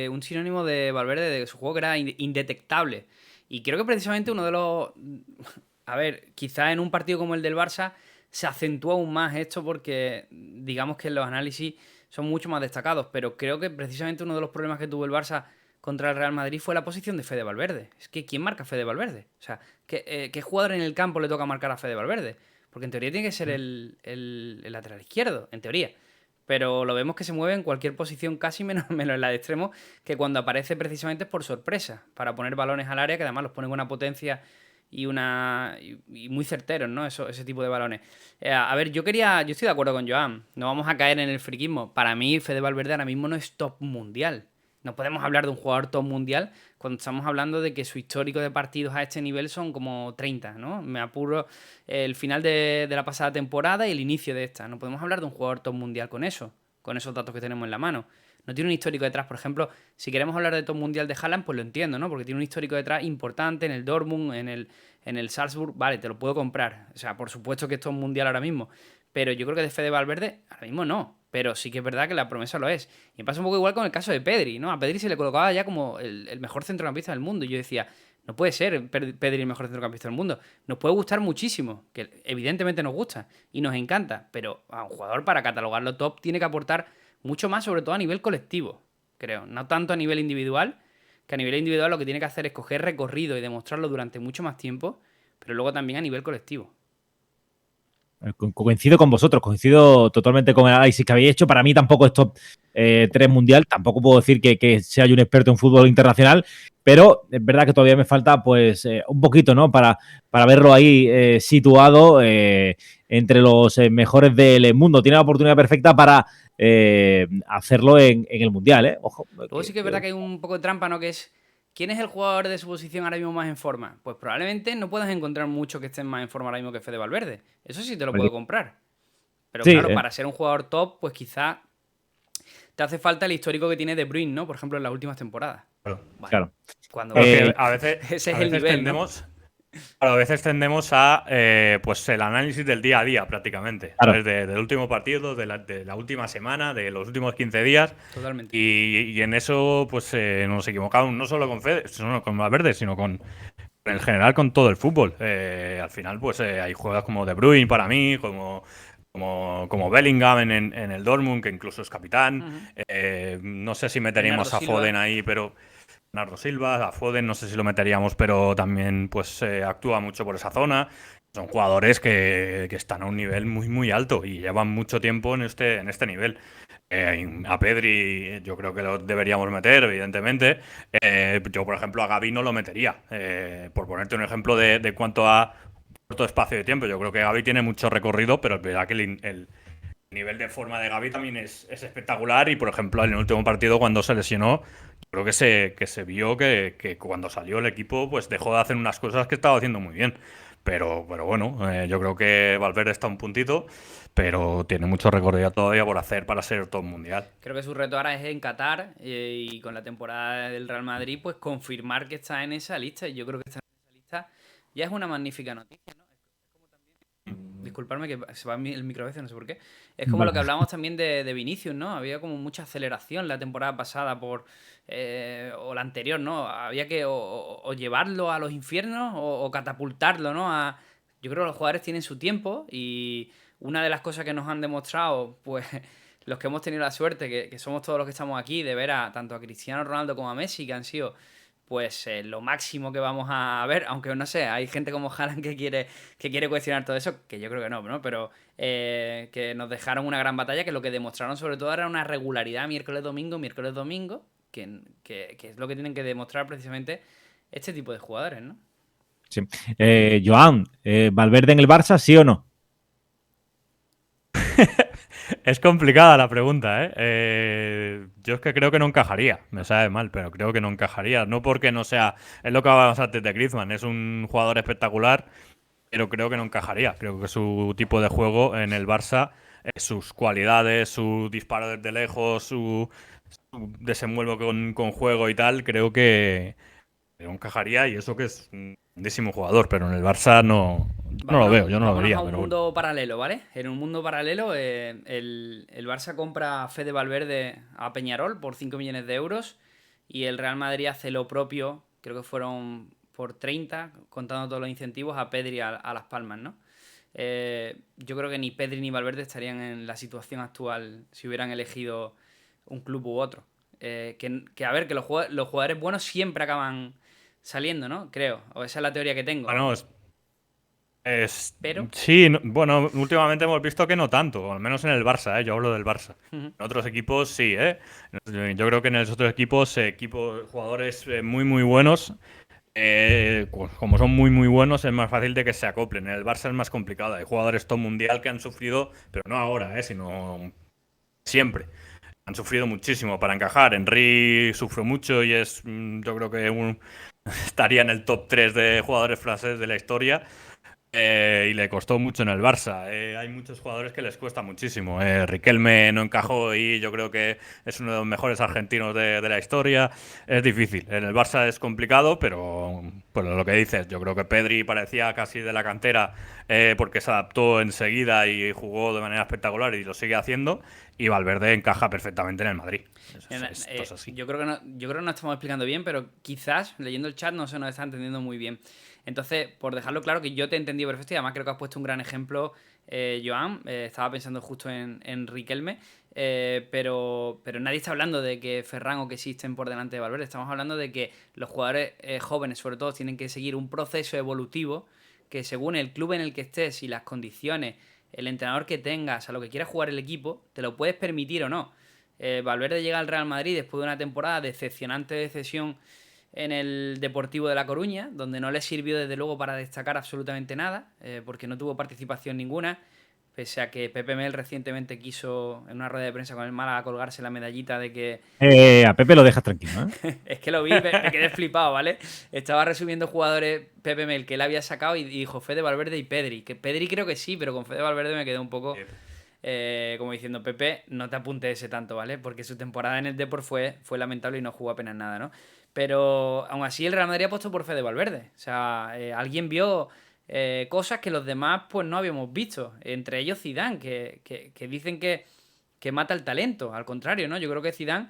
Speaker 6: un sinónimo de Valverde, de su juego que era indetectable. Y creo que precisamente uno de los... A ver, quizás en un partido como el del Barça se acentúa aún más esto porque digamos que los análisis son mucho más destacados, pero creo que precisamente uno de los problemas que tuvo el Barça contra el Real Madrid fue la posición de Fede Valverde. Es que ¿quién marca a Fede Valverde? O sea, ¿qué jugador en el campo le toca marcar a Fede Valverde? Porque en teoría tiene que ser el lateral izquierdo, en teoría. Pero lo vemos que se mueve en cualquier posición, casi menos en la de extremo, que cuando aparece precisamente es por sorpresa, para poner balones al área, que además los pone con una potencia y muy certeros, ¿no? Ese tipo de balones. A ver, yo estoy de acuerdo con Joan, no vamos a caer en el friquismo. Para mí, Fede Valverde ahora mismo no es top mundial. No podemos hablar de un jugador top mundial cuando estamos hablando de que su histórico de partidos a este nivel son como 30, ¿no? Me apuro el final de la pasada temporada y el inicio de esta. No podemos hablar de un jugador top mundial con esos datos que tenemos en la mano. No tiene un histórico detrás. Por ejemplo, si queremos hablar de top mundial de Haaland, pues lo entiendo, ¿no? Porque tiene un histórico detrás importante en el Dortmund, en el Salzburg. Vale, te lo puedo comprar. O sea, por supuesto que es top mundial ahora mismo. Pero yo creo que de Fede Valverde ahora mismo no. Pero sí que es verdad que la promesa lo es. Y me pasa un poco igual con el caso de Pedri, ¿no? A Pedri se le colocaba ya como el mejor centrocampista del mundo. Y yo decía, no puede ser Pedri el mejor centrocampista del mundo. Nos puede gustar muchísimo, que evidentemente nos gusta y nos encanta. Pero a un jugador para catalogarlo top tiene que aportar mucho más, sobre todo a nivel colectivo, creo. No tanto a nivel individual, que a nivel individual lo que tiene que hacer es coger recorrido y demostrarlo durante mucho más tiempo, pero luego también a nivel colectivo.
Speaker 4: Coincido con vosotros, coincido totalmente con el análisis que habéis hecho. Para mí tampoco es top 3 mundial, tampoco puedo decir que sea yo un experto en fútbol internacional, pero es verdad que todavía me falta pues un poquito, ¿no? Para verlo ahí situado entre los mejores del mundo. Tiene la oportunidad perfecta para hacerlo en el mundial, ¿eh? Ojo.
Speaker 6: Luego sí que es verdad que hay un poco de trampa, ¿no? Que es, ¿quién es el jugador de su posición ahora mismo más en forma? Pues probablemente no puedas encontrar mucho que estén más en forma ahora mismo que Fede Valverde. Eso sí te lo puedo comprar. Pero sí, claro, para ser un jugador top, pues quizá te hace falta el histórico que tiene De Bruyne, ¿no? Por ejemplo, en las últimas temporadas.
Speaker 5: Claro.
Speaker 6: Bueno,
Speaker 4: claro.
Speaker 5: Cuando
Speaker 6: a veces ese es el nivel,
Speaker 5: a veces tendemos a pues el análisis del día a día prácticamente,
Speaker 4: claro.
Speaker 5: Del último partido, de la última semana, de los últimos 15 días.
Speaker 6: Totalmente.
Speaker 5: Y en eso pues nos equivocamos no solo con Fede, no con Valverde, sino en general con todo el fútbol. Al final pues hay jugadores como De Bruyne para mí, como Bellingham en el Dortmund, que incluso es capitán. No sé si meteríamos a Foden ahí, pero Bernardo Silva, a Foden no sé si lo meteríamos, pero también pues actúa mucho por esa zona. Son jugadores que están a un nivel muy muy alto y llevan mucho tiempo en este nivel. A Pedri yo creo que lo deberíamos meter, evidentemente. Yo, por ejemplo, a Gavi no lo metería. Por ponerte un ejemplo de cuánto a corto espacio de tiempo. Yo creo que Gavi tiene mucho recorrido, pero es verdad que el nivel de forma de Gavi también es espectacular. Y, por ejemplo, en el último partido, cuando se lesionó, yo creo que se vio que cuando salió el equipo, pues dejó de hacer unas cosas que estaba haciendo muy bien. Pero bueno, yo creo que Valverde está un puntito, pero tiene mucho recorrido todavía por hacer para ser top mundial.
Speaker 6: Creo que su reto ahora es en Qatar y con la temporada del Real Madrid, pues confirmar que está en esa lista. Y yo creo que estar en esa lista ya es una magnífica noticia, ¿no? Disculparme que se va el micro a veces, no sé por qué. Es como lo que hablábamos también de Vinicius, ¿no? Había como mucha aceleración la temporada pasada o la anterior, ¿no? Había que o llevarlo a los infiernos o catapultarlo, ¿no? Yo creo que los jugadores tienen su tiempo y una de las cosas que nos han demostrado, pues los que hemos tenido la suerte, que somos todos los que estamos aquí, de ver tanto a Cristiano Ronaldo como a Messi, que han sido pues lo máximo que vamos a ver, aunque no sé, hay gente como Haaland que quiere cuestionar todo eso, que yo creo que no, ¿no? Pero que nos dejaron una gran batalla, que lo que demostraron sobre todo era una regularidad miércoles-domingo, que es lo que tienen que demostrar precisamente este tipo de jugadores, ¿no?
Speaker 4: Sí. Joan, ¿Valverde en el Barça, sí o no?
Speaker 5: Es complicada la pregunta, ¿eh? Yo es que creo que no encajaría. Me sabe mal, pero creo que no encajaría. No porque no sea... Es lo que hablábamos antes de Griezmann. Es un jugador espectacular, pero creo que no encajaría. Creo que su tipo de juego en el Barça, sus cualidades, su disparo desde lejos, su desenvuelvo con juego y tal, creo que no encajaría. Y eso que es un grandísimo jugador, pero en el Barça no, yo no lo veo, yo no lo
Speaker 6: Vámonos
Speaker 5: vería.
Speaker 6: a un
Speaker 5: Pero bueno.
Speaker 6: mundo paralelo, ¿vale? En un mundo paralelo, el Barça compra a Fede Valverde a Peñarol por 5 millones de euros y el Real Madrid hace lo propio, creo que fueron por 30, contando todos los incentivos, a Pedri a Las Palmas, ¿no? Yo creo que ni Pedri ni Valverde estarían en la situación actual si hubieran elegido un club u otro. A ver, que los jugadores buenos siempre acaban saliendo, ¿no? Creo. O esa es la teoría que tengo.
Speaker 5: Bueno,
Speaker 6: Pero...
Speaker 5: sí, bueno, últimamente hemos visto que no tanto, o al menos en el Barça, ¿eh? Yo hablo del Barça. En otros equipos sí, ¿eh? Yo creo que en los otros equipos, jugadores muy, muy buenos, como son muy, muy buenos, es más fácil de que se acoplen. En el Barça es más complicado. Hay jugadores top mundial que han sufrido, pero no ahora, sino siempre. Han sufrido muchísimo para encajar. Henry sufrió mucho y yo creo que estaría en el top 3 de jugadores franceses de la historia. Y le costó mucho en el Barça. Hay muchos jugadores que les cuesta muchísimo. Riquelme no encajó y yo creo que es uno de los mejores argentinos de la historia. Es difícil. En el Barça es complicado, pero lo que dices, yo creo que Pedri parecía casi de la cantera porque se adaptó enseguida y jugó de manera espectacular y lo sigue haciendo. Y Valverde encaja perfectamente en el Madrid. Esto es así.
Speaker 6: Yo creo que no estamos explicando bien, pero quizás leyendo el chat no se nos está entendiendo muy bien. Entonces, por dejarlo claro, que yo te he entendido perfecto y además creo que has puesto un gran ejemplo, Joan. Estaba pensando justo en Riquelme, pero nadie está hablando de que Ferran o que existen por delante de Valverde. Estamos hablando de que los jugadores jóvenes, sobre todo, tienen que seguir un proceso evolutivo que según el club en el que estés y las condiciones, el entrenador que tengas, a lo que quiera jugar el equipo, te lo puedes permitir o no. Valverde llega al Real Madrid después de una temporada decepcionante de cesión en el Deportivo de La Coruña, donde no le sirvió desde luego para destacar absolutamente nada, porque no tuvo participación ninguna, pese a que Pepe Mel recientemente quiso, en una rueda de prensa con el Málaga, colgarse la medallita de que...
Speaker 4: A Pepe lo dejas tranquilo, ¿eh?
Speaker 6: Es que lo vi, me quedé flipado, ¿vale? Estaba resumiendo jugadores Pepe Mel que él había sacado y dijo Fede Valverde y Pedri. Que Pedri creo que sí, pero con Fede Valverde me quedé un poco... como diciendo, Pepe, no te apuntes ese tanto, ¿vale? Porque su temporada en el Depor fue lamentable y no jugó apenas nada, ¿no? Pero aún así el Real Madrid ha puesto por Fede Valverde. O sea, alguien vio cosas que los demás pues no habíamos visto. Entre ellos Zidane, que dicen que mata el talento. Al contrario, ¿no? Yo creo que Zidane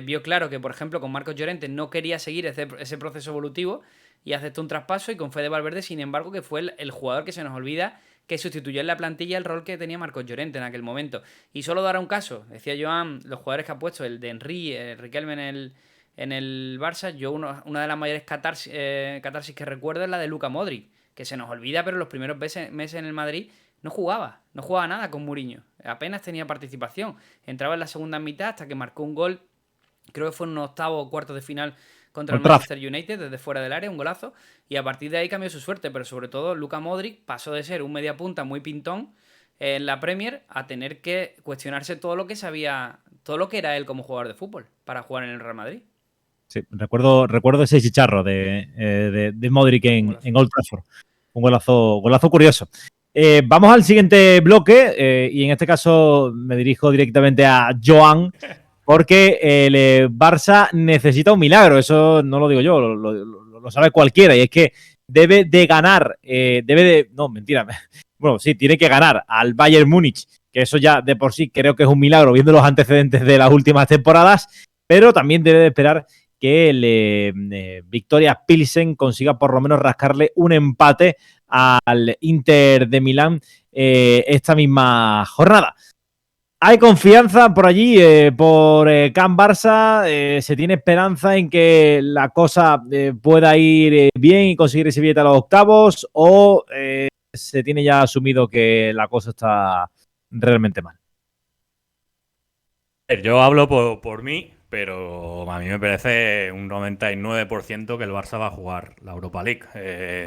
Speaker 6: vio claro que, por ejemplo, con Marcos Llorente no quería seguir ese proceso evolutivo y aceptó un traspaso, y con Fede Valverde, sin embargo, que fue el jugador que se nos olvida que sustituyó en la plantilla el rol que tenía Marcos Llorente en aquel momento. Y solo dará un caso. Decía Joan, los jugadores que ha puesto, el de Henry, Riquelme en el Barça, yo una de las mayores catarsis que recuerdo es la de Luka Modric, que se nos olvida, pero los primeros meses en el Madrid no jugaba nada con Mourinho, apenas tenía participación, entraba en la segunda mitad hasta que marcó un gol, creo que fue en un octavo o cuarto de final contra el Manchester United desde fuera del área, un golazo, y a partir de ahí cambió su suerte, pero sobre todo Luka Modric pasó de ser un mediapunta muy pintón en la Premier a tener que cuestionarse todo lo que sabía, todo lo que era él como jugador de fútbol para jugar en el Real Madrid.
Speaker 4: Sí, recuerdo ese chicharro de Modric en Old Trafford. Un golazo curioso. Vamos al siguiente bloque y en este caso me dirijo directamente a Joan porque el Barça necesita un milagro. Eso no lo digo yo, lo sabe cualquiera y es que debe de ganar, no, mentira. Bueno, sí, tiene que ganar al Bayern Múnich, que eso ya de por sí creo que es un milagro viendo los antecedentes de las últimas temporadas, pero también debe de esperar que el Victoria Pilsen consiga por lo menos rascarle un empate al Inter de Milán esta misma jornada. Hay confianza por allí, por Can Barça, se tiene esperanza en que la cosa pueda ir bien y conseguir ese billete a los octavos o se tiene ya asumido que la cosa está realmente mal.
Speaker 5: Yo hablo por mí, pero a mí me parece un 99% que el Barça va a jugar la Europa League.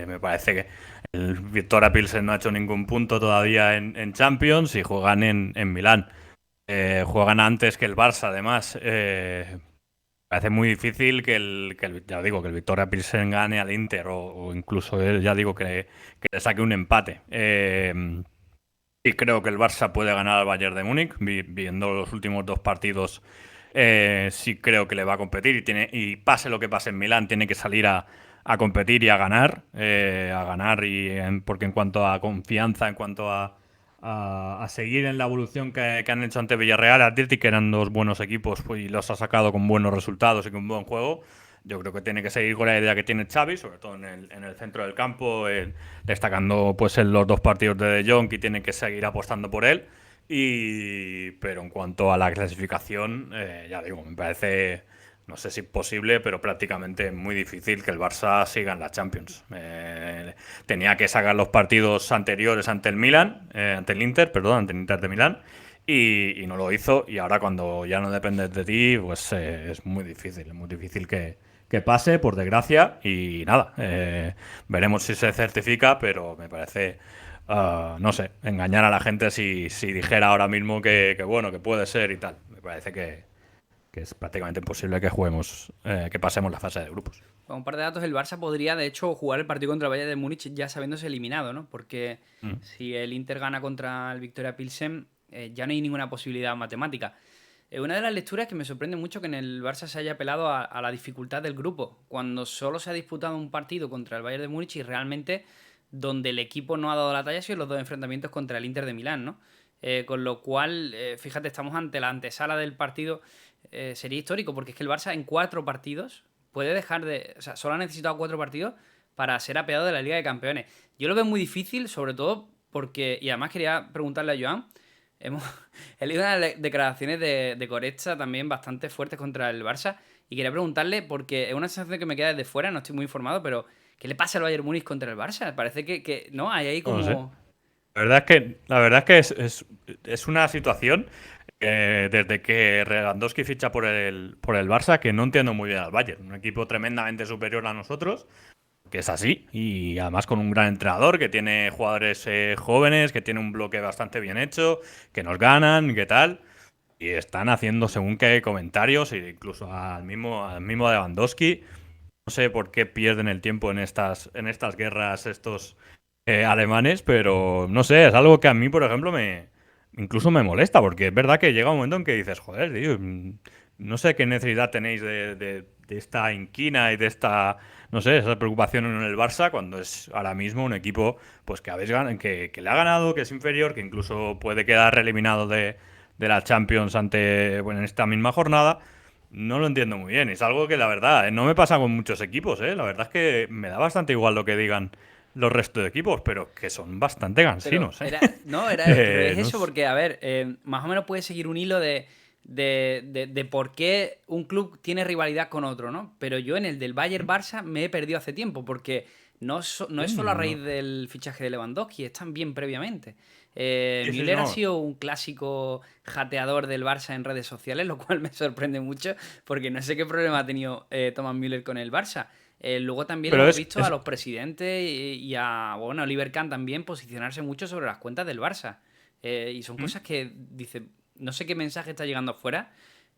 Speaker 5: Me parece que el Victoria Pilsen no ha hecho ningún punto todavía en Champions y juegan en Milán. Juegan antes que el Barça, además. Me parece muy difícil que el Victoria Pilsen gane al Inter o incluso ya digo que le saque un empate. Y creo que el Barça puede ganar al Bayern de Múnich, viendo los últimos dos partidos. Sí creo que le va a competir y pase lo que pase en Milán, tiene que salir a competir y a ganar. Porque en cuanto a confianza, en cuanto a seguir en la evolución que han hecho ante Villarreal y Athletic, que eran dos buenos equipos y los ha sacado con buenos resultados y con buen juego. Yo creo que tiene que seguir con la idea que tiene Xavi, sobre todo en el centro del campo, destacando pues en los dos partidos de De Jong, y tiene que seguir apostando por él. Pero en cuanto a la clasificación, ya digo, me parece, no sé si posible, pero prácticamente muy difícil que el Barça siga en la Champions. Tenía que sacar los partidos anteriores ante el Inter de Milán, y no lo hizo. Y ahora, cuando ya no dependes de ti, pues es muy difícil que pase, por desgracia. Y nada, veremos si se certifica, pero me parece, no sé, engañar a la gente si dijera ahora mismo que bueno, que puede ser y tal. Me parece que es prácticamente imposible que juguemos, que pasemos la fase de grupos.
Speaker 6: Con un par de datos, el Barça podría, de hecho, jugar el partido contra el Bayern de Múnich ya sabiéndose eliminado, ¿no? Porque si el Inter gana contra el Victoria Pilsen, ya no hay ninguna posibilidad matemática. Una de las lecturas que me sorprende mucho que en el Barça se haya apelado a la dificultad del grupo, cuando solo se ha disputado un partido contra el Bayern de Múnich y realmente donde el equipo no ha dado la talla han sido los dos enfrentamientos contra el Inter de Milán, ¿no? Con lo cual, fíjate, estamos ante la antesala del partido. Sería histórico, porque es que el Barça en 4 partidos puede dejar de... O sea, solo ha necesitado 4 partidos para ser apeado de la Liga de Campeones. Yo lo veo muy difícil, sobre todo porque... Y además quería preguntarle a Joan. He leído unas declaraciones de Goretzka también bastante fuertes contra el Barça. Y quería preguntarle, porque es una sensación que me queda desde fuera, no estoy muy informado, pero ¿qué le pasa al Bayern Múnich contra el Barça? Parece que no, hay ahí como...
Speaker 5: No sé. La verdad es que es una situación... desde que Lewandowski ficha por el Barça, que no entiendo muy bien al Bayern. Un equipo tremendamente superior a nosotros, que es así, y además con un gran entrenador, que tiene jugadores jóvenes, que tiene un bloque bastante bien hecho, que nos ganan, qué tal, y están haciendo según qué comentarios, e incluso al mismo Lewandowski. No sé por qué pierden el tiempo en estas guerras estos alemanes, pero no sé, es algo que a mí, por ejemplo, incluso me molesta, porque es verdad que llega un momento en que dices, joder, tío, no sé qué necesidad tenéis de esta inquina y de esta, no sé, esa preocupación en el Barça, cuando es ahora mismo un equipo pues que le ha ganado, que es inferior, que incluso puede quedar eliminado de la Champions en esta misma jornada. No lo entiendo muy bien. Es algo que, la verdad, no me pasa con muchos equipos, ¿eh? La verdad es que me da bastante igual lo que digan los restos de equipos, pero que son bastante gansinos.
Speaker 6: Pero es eso,
Speaker 5: no
Speaker 6: porque, a ver, más o menos puedes seguir un hilo de de por qué un club tiene rivalidad con otro, ¿no? Pero yo en el del Bayern-Barça me he perdido hace tiempo, porque no es solo a raíz del fichaje de Lewandowski, es también previamente. Müller ha sido un clásico jateador del Barça en redes sociales, lo cual me sorprende mucho, porque no sé qué problema ha tenido Thomas Müller con el Barça. Luego también hemos visto a los presidentes y a Oliver Kahn también posicionarse mucho sobre las cuentas del Barça. Y son cosas que dice, no sé qué mensaje está llegando afuera,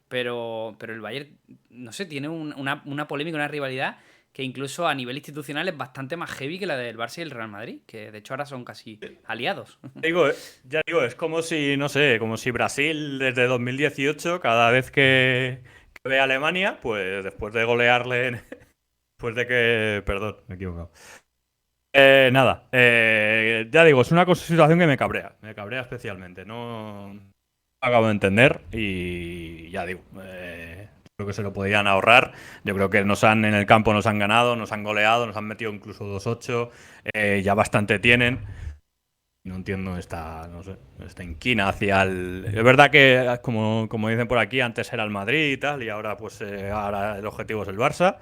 Speaker 6: pero el Bayern, no sé, tiene una polémica, una rivalidad que incluso a nivel institucional es bastante más heavy que la del Barça y el Real Madrid, que de hecho ahora son casi aliados.
Speaker 5: Ya digo, es como si, no sé, como si Brasil desde 2018, cada vez que ve a Alemania, pues después de golearle, después de que... Perdón, me he equivocado. Ya digo, es una situación que me cabrea especialmente, no acabo de entender y ya digo, creo que se lo podían ahorrar. Yo creo que en el campo nos han ganado, nos han goleado, nos han metido incluso 2-8, ya bastante tienen. No entiendo esta inquina hacia el... Es verdad que, como dicen por aquí, antes era el Madrid y tal, y ahora pues ahora el objetivo es el Barça.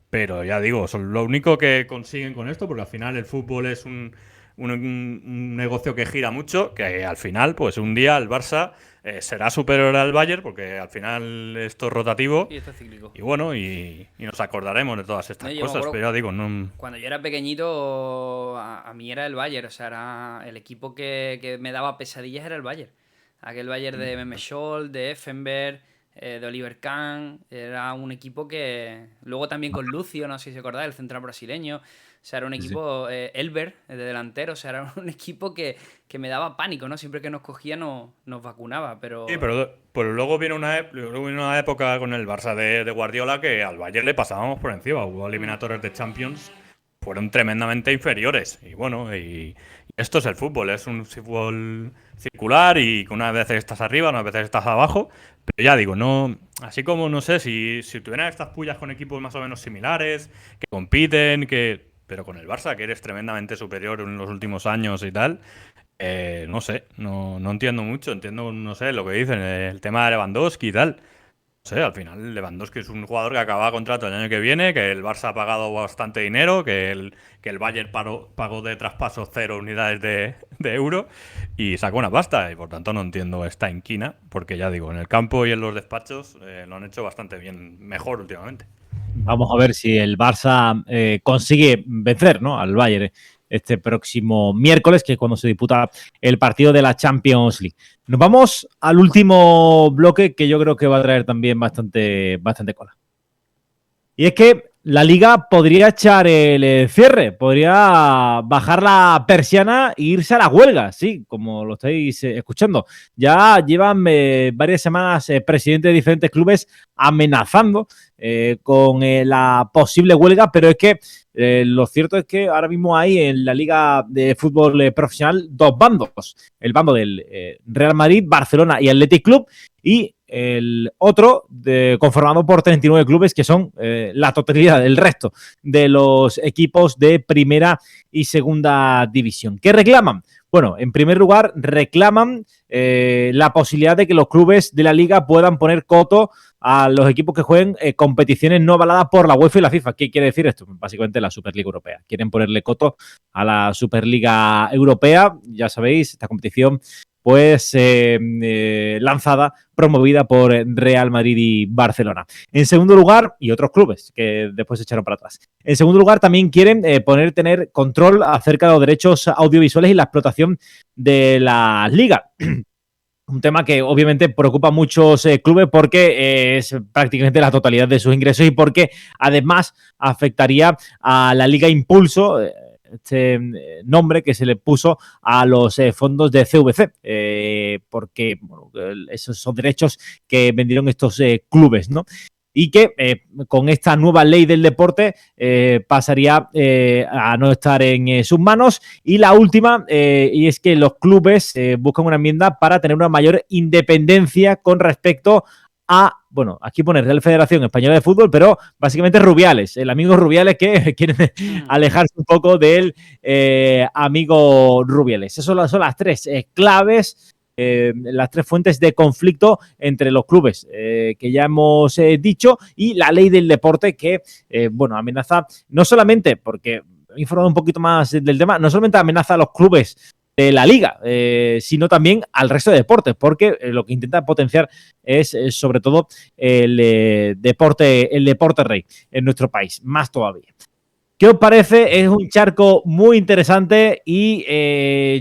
Speaker 5: Pero ya digo, son lo único que consiguen con esto, porque al final el fútbol es un negocio que gira mucho, que al final, pues un día el Barça será superior al Bayern, porque al final esto es rotativo.
Speaker 6: Y esto es cíclico.
Speaker 5: Y bueno, y nos acordaremos de todas estas cosas, pero ya digo, no...
Speaker 6: Cuando yo era pequeñito, a mí era el Bayern, o sea, era el equipo que me daba pesadillas era el Bayern. Aquel Bayern de Mehmet Scholl, de Effenberg, de Oliver Kahn, era un equipo que... Luego también con Lucio, no sé si se acordáis, el central brasileño. O sea, era un equipo... Elber, de delantero, o sea, era un equipo que me daba pánico, ¿no? Siempre que nos cogía nos vacunaba, pero...
Speaker 5: Sí, pero luego viene una época con el Barça de Guardiola que al Bayern le pasábamos por encima. Hubo eliminatorios de Champions, fueron tremendamente inferiores. Y bueno, y esto es el fútbol, es un fútbol circular y que unas veces estás arriba, unas veces estás abajo. Pero ya digo, no, así como no sé, si tuvieran estas pullas con equipos más o menos similares, que compiten, pero con el Barça, que eres tremendamente superior en los últimos años y tal, no sé, no entiendo mucho, entiendo, no sé, lo que dicen, el tema de Lewandowski y tal. No sé, al final Lewandowski es un jugador que acaba contrato el año que viene, que el Barça ha pagado bastante dinero, que el Bayern pagó de traspaso 0 unidades de euro y sacó una pasta. Y por tanto no entiendo esta inquina, porque ya digo, en el campo y en los despachos lo han hecho bastante bien, mejor últimamente.
Speaker 4: Vamos a ver si el Barça consigue vencer, ¿no?, al Bayern este próximo miércoles, que es cuando se disputa el partido de la Champions League. Nos vamos al último bloque, que yo creo que va a traer también bastante cola. Y es que la Liga podría echar el cierre, podría bajar la persiana e irse a la huelga, sí, como lo estáis escuchando. Ya llevan varias semanas presidentes de diferentes clubes amenazando con la posible huelga, pero es que lo cierto es que ahora mismo hay en la Liga de Fútbol Profesional dos bandos. El bando del Real Madrid, Barcelona y Athletic Club, y el otro conformado por 39 clubes, que son la totalidad del resto de los equipos de primera y segunda división. ¿Qué reclaman? Bueno, en primer lugar, reclaman la posibilidad de que los clubes de la Liga puedan poner coto a los equipos que jueguen competiciones no avaladas por la UEFA y la FIFA. ¿Qué quiere decir esto? Básicamente la Superliga Europea. Quieren ponerle coto a la Superliga Europea. Ya sabéis, esta competición pues lanzada, promovida por Real Madrid y Barcelona. En segundo lugar, y otros clubes que después se echaron para atrás. En segundo lugar, también quieren tener control acerca de los derechos audiovisuales y la explotación de la liga. Un tema que obviamente preocupa a muchos clubes porque es prácticamente la totalidad de sus ingresos y porque además afectaría a la Liga Impulso, este nombre que se le puso a los fondos de CVC, porque bueno, esos son derechos que vendieron estos clubes, ¿no? Y que con esta nueva ley del deporte pasaría a no estar en sus manos. Y la última, y es que los clubes buscan una enmienda para tener una mayor independencia con respecto a, bueno, aquí pone Real Federación Española de Fútbol, pero básicamente Rubiales, el amigo Rubiales, que quieren alejarse un poco del amigo Rubiales. Esas son las tres claves las tres fuentes de conflicto entre los clubes que ya hemos dicho, y la ley del deporte que, bueno, amenaza no solamente, porque he informado un poquito más del tema, no solamente amenaza a los clubes de la liga, sino también al resto de deportes, porque lo que intenta potenciar es sobre todo el deporte rey en nuestro país, más todavía. ¿Qué os parece? Es un charco muy interesante y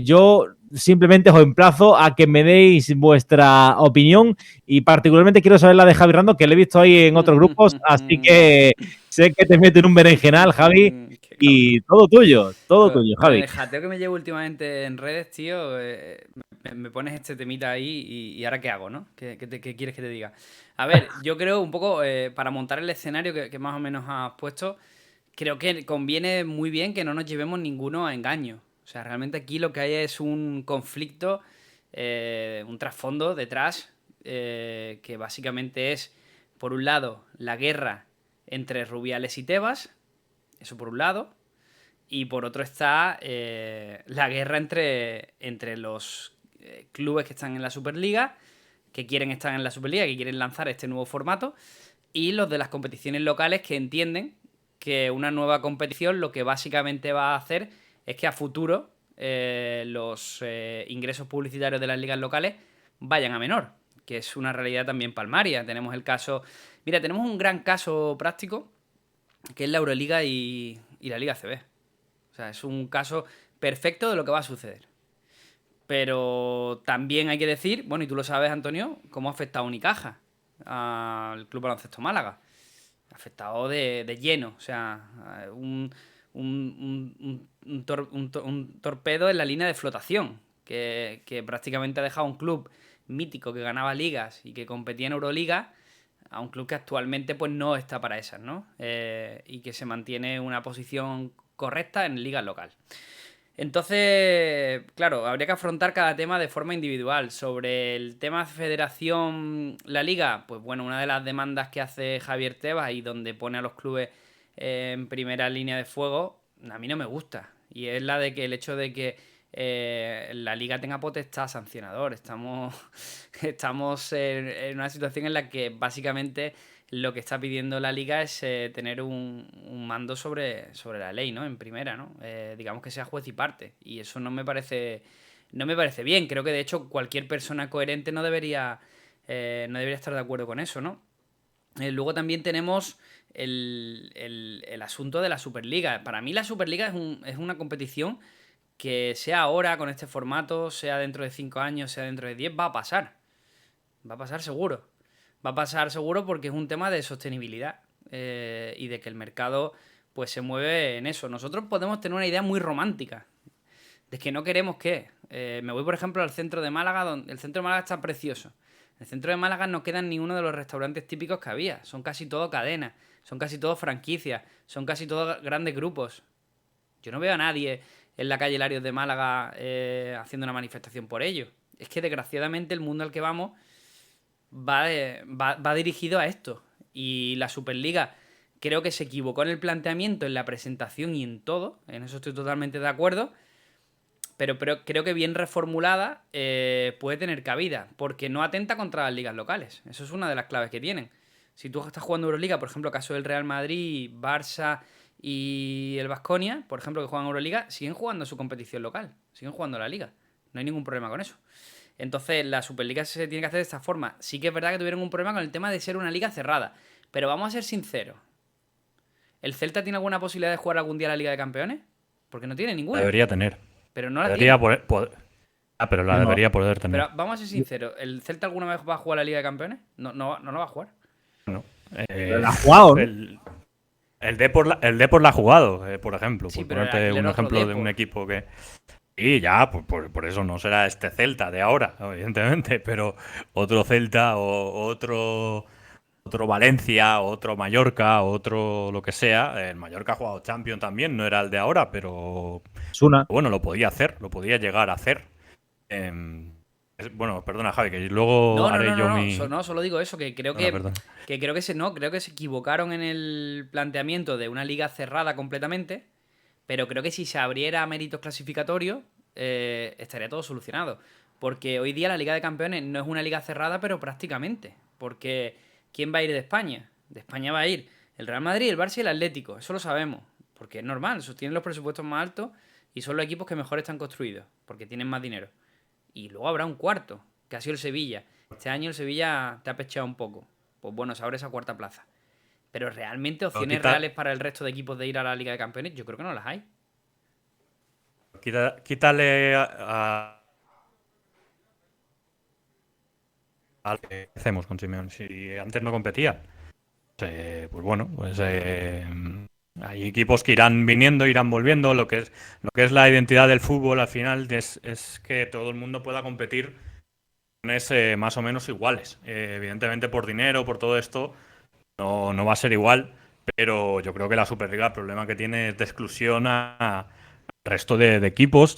Speaker 4: yo simplemente os emplazo a que me deis vuestra opinión, y particularmente quiero saber la de Javi Rando, que le he visto ahí en otros grupos, así que sé que te meto en un berenjenal, Javi, y todo tuyo,
Speaker 6: Con
Speaker 4: Javi.
Speaker 6: el jateo que me llevo últimamente en redes, tío, me pones este temita ahí y ¿ahora qué hago, no? ¿Qué quieres que te diga? A ver, yo creo un poco, para montar el escenario que más o menos has puesto, creo que conviene muy bien que no nos llevemos ninguno a engaño. O sea, realmente aquí lo que hay es un conflicto, un trasfondo detrás, que básicamente es, por un lado, la guerra entre Rubiales y Tebas, eso por un lado, y por otro está la guerra entre los clubes que están en la Superliga, que quieren estar en la Superliga, que quieren lanzar este nuevo formato, y los de las competiciones locales, que entienden que una nueva competición lo que básicamente va a hacer es que a futuro los ingresos publicitarios de las ligas locales vayan a menor, que es una realidad también palmaria. Tenemos el caso... Mira, tenemos un gran caso práctico, que es la Euroliga y la Liga CB. O sea, es un caso perfecto de lo que va a suceder. Pero también hay que decir, bueno, y tú lo sabes, Antonio, cómo ha afectado Unicaja al Club Baloncesto Málaga. Ha afectado de lleno. O sea, un torpedo en la línea de flotación, que prácticamente ha dejado un club mítico que ganaba ligas y que competía en Euroliga a un club que actualmente pues no está para esas, ¿no? Y que se mantiene una posición correcta en liga local. Entonces, claro, habría que afrontar cada tema de forma individual. Sobre el tema Federación La Liga, pues bueno, una de las demandas que hace Javier Tebas y donde pone a los clubes en primera línea de fuego, a mí no me gusta. Y es la de que el hecho de que la Liga tenga potestad sancionador. Estamos en una situación en la que básicamente lo que está pidiendo la Liga es tener un mando sobre la ley, ¿no? En primera, ¿no? Digamos que sea juez y parte. Y eso no me parece bien. Creo que de hecho cualquier persona coherente no debería estar de acuerdo con eso, ¿no? Luego también tenemos el asunto de la Superliga. Para mí la Superliga es una competición que, sea ahora con este formato, sea dentro de 5 años, sea dentro de 10, va a pasar. Va a pasar seguro. Va a pasar seguro porque es un tema de sostenibilidad y de que el mercado pues se mueve en eso. Nosotros podemos tener una idea muy romántica de que no queremos que... me voy, por ejemplo, al centro de Málaga, donde el centro de Málaga está precioso. En el centro de Málaga no quedan ni uno de los restaurantes típicos que había. Son casi todo cadenas, son casi todo franquicias, son casi todos grandes grupos. Yo no veo a nadie en la calle Larios de Málaga haciendo una manifestación por ello. Es que desgraciadamente el mundo al que vamos va dirigido a esto. Y la Superliga creo que se equivocó en el planteamiento, en la presentación y en todo. En eso estoy totalmente de acuerdo. Pero creo que bien reformulada puede tener cabida, porque no atenta contra las ligas locales. Eso es una de las claves que tienen. Si tú estás jugando Euroliga, por ejemplo, caso del Real Madrid, Barça y el Baskonia, por ejemplo, que juegan Euroliga, siguen jugando su competición local, siguen jugando la liga. No hay ningún problema con eso. Entonces, la Superliga se tiene que hacer de esta forma. Sí que es verdad que tuvieron un problema con el tema de ser una liga cerrada. Pero vamos a ser sinceros. ¿El Celta tiene alguna posibilidad de jugar algún día la Liga de Campeones? Porque no tiene ninguna.
Speaker 5: Debería tener.
Speaker 6: Pero no la
Speaker 5: Debería
Speaker 6: tiene.
Speaker 5: pero la debería poder tener.
Speaker 6: Pero vamos a ser sinceros. ¿El Celta alguna vez va a jugar la Liga de Campeones? No lo va a jugar.
Speaker 5: No.
Speaker 4: La ha jugado, ¿no?
Speaker 5: El Depor la ha jugado, por ejemplo.
Speaker 6: Sí,
Speaker 5: por
Speaker 6: pero
Speaker 5: ponerte un
Speaker 6: era otro
Speaker 5: ejemplo de un
Speaker 6: Depor.
Speaker 5: equipo que... Sí, ya, por eso no será este Celta de ahora, evidentemente, pero otro Celta o otro Valencia, otro Mallorca, otro lo que sea. El Mallorca ha jugado Champions también, no era el de ahora, pero
Speaker 4: Osuna.
Speaker 5: bueno, lo podía hacer, lo podía llegar a hacer. Bueno, perdona, Javi, que luego haré yo mi...
Speaker 6: No, solo digo eso, que creo
Speaker 5: Perdona.
Speaker 6: creo que se equivocaron en el planteamiento de una liga cerrada completamente, pero creo que si se abriera a méritos clasificatorios estaría todo solucionado. Porque hoy día la Liga de Campeones no es una liga cerrada, pero prácticamente. Porque ¿quién va a ir de España? De España va a ir el Real Madrid, el Barça y el Atlético. Eso lo sabemos. Porque es normal, tienen los presupuestos más altos y son los equipos que mejor están construidos. Porque tienen más dinero. Y luego habrá un cuarto, que ha sido el Sevilla. Este año el Sevilla te ha pechado un poco. Pues bueno, se abre esa cuarta plaza. Pero realmente opciones reales para el resto de equipos de ir a la Liga de Campeones, yo creo que no las hay.
Speaker 5: Quítale a lo que hacemos con Simeone. Si antes no competía, pues bueno, pues hay equipos que irán viniendo, irán volviendo. Lo que es la identidad del fútbol al final es que todo el mundo pueda competir más o menos iguales. Evidentemente por dinero, por todo esto, no va a ser igual, pero yo creo que la Superliga el problema que tiene es de exclusión al resto de equipos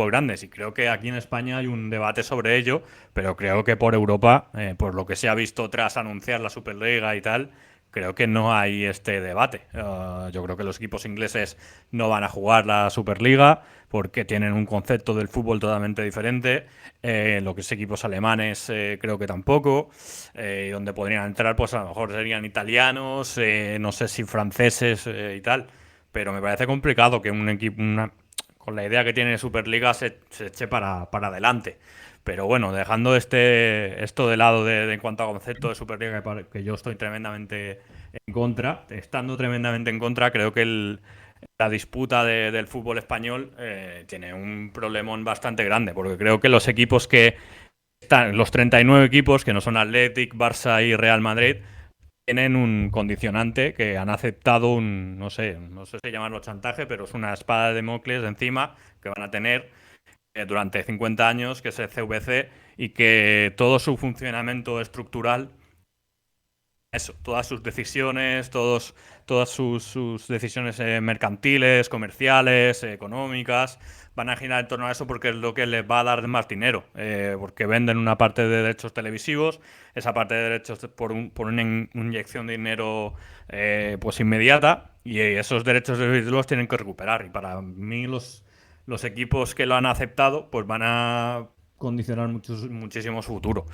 Speaker 5: grandes. Y creo que aquí en España hay un debate sobre ello, pero creo que por Europa, por lo que se ha visto tras anunciar la Superliga y tal, creo que no hay este debate. Yo creo que los equipos ingleses no van a jugar la Superliga porque tienen un concepto del fútbol totalmente diferente. Lo que es equipos alemanes creo que tampoco. Donde podrían entrar, pues a lo mejor serían italianos, no sé si franceses y tal. Pero me parece complicado que un equipo, con la idea que tiene Superliga, se eche para adelante. Pero bueno, dejando esto de lado en cuanto a concepto de Superliga, que yo estoy tremendamente en contra, estando tremendamente en contra, creo que la disputa del fútbol español tiene un problemón bastante grande, porque creo que los equipos que están, los 39 equipos, que no son Athletic, Barça y Real Madrid, tienen un condicionante que han aceptado no sé si llamarlo chantaje, pero es una espada de Damocles encima que van a tener durante 50 años, que es el CVC, y que todo su funcionamiento estructural, todas sus decisiones, todas sus decisiones mercantiles, comerciales, económicas, van a girar en torno a eso porque es lo que les va a dar más dinero, porque venden una parte de derechos televisivos, esa parte de derechos por una inyección de dinero pues inmediata, y esos derechos televisivos los tienen que recuperar. Y para mí los equipos que lo han aceptado pues van a condicionar muchísimo su futuro.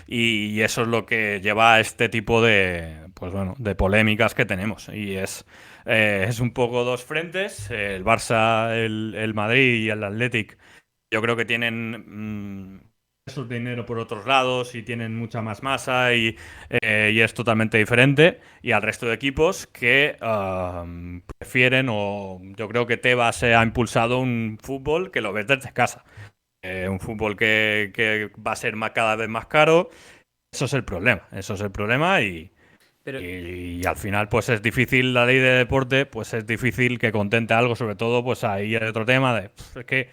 Speaker 5: Y eso es lo que lleva a este tipo de polémicas que tenemos. Y es un poco dos frentes. El Barça, el Madrid y el Athletic, yo creo que tienen esos dinero por otros lados y tienen mucha más masa y es totalmente diferente. Y al resto de equipos que prefieren, o yo creo que Tebas se ha impulsado un fútbol que lo ves desde casa. Un fútbol que va a ser cada vez más caro. Eso es el problema y al final pues es difícil, la ley de deporte, pues es difícil que contente algo, sobre todo pues ahí hay otro tema es que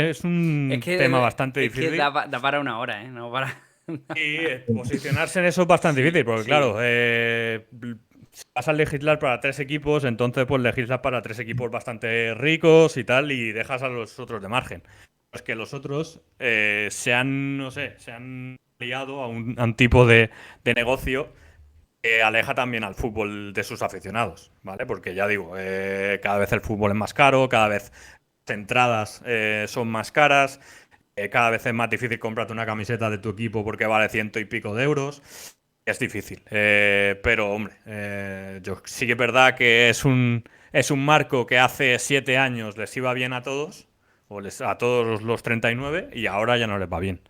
Speaker 5: es un tema bastante difícil.
Speaker 6: Que da para una hora, ¿eh? No para...
Speaker 5: Y posicionarse en eso es bastante difícil, porque
Speaker 6: sí.
Speaker 5: claro, si vas a legislar para 3 equipos, entonces pues legislas para 3 equipos bastante ricos y tal, y dejas a los otros de margen. Pues que los otros se han liado a un tipo de negocio que aleja también al fútbol de sus aficionados, ¿vale? Porque ya digo, cada vez el fútbol es más caro, cada vez las entradas son más caras, cada vez es más difícil comprarte una camiseta de tu equipo porque vale 100 y pico de euros. Es difícil, pero hombre, yo sí que es verdad que es un marco que hace 7 años les iba bien a todos, a todos los 39, y ahora ya no les va bien.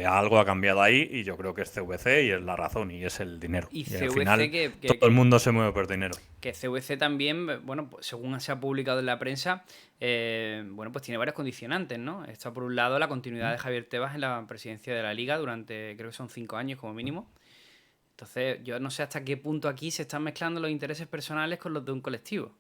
Speaker 5: Algo ha cambiado ahí y yo creo que es CVC y es la razón y es el dinero.
Speaker 6: Y
Speaker 5: al
Speaker 6: CVC
Speaker 5: final todo el mundo se mueve por dinero.
Speaker 6: Que CVC también, bueno, pues según se ha publicado en la prensa, bueno, pues tiene varios condicionantes, ¿no? Está por un lado la continuidad de Javier Tebas en la presidencia de la Liga durante, creo que son 5 años como mínimo. Entonces, yo no sé hasta qué punto aquí se están mezclando los intereses personales con los de un colectivo.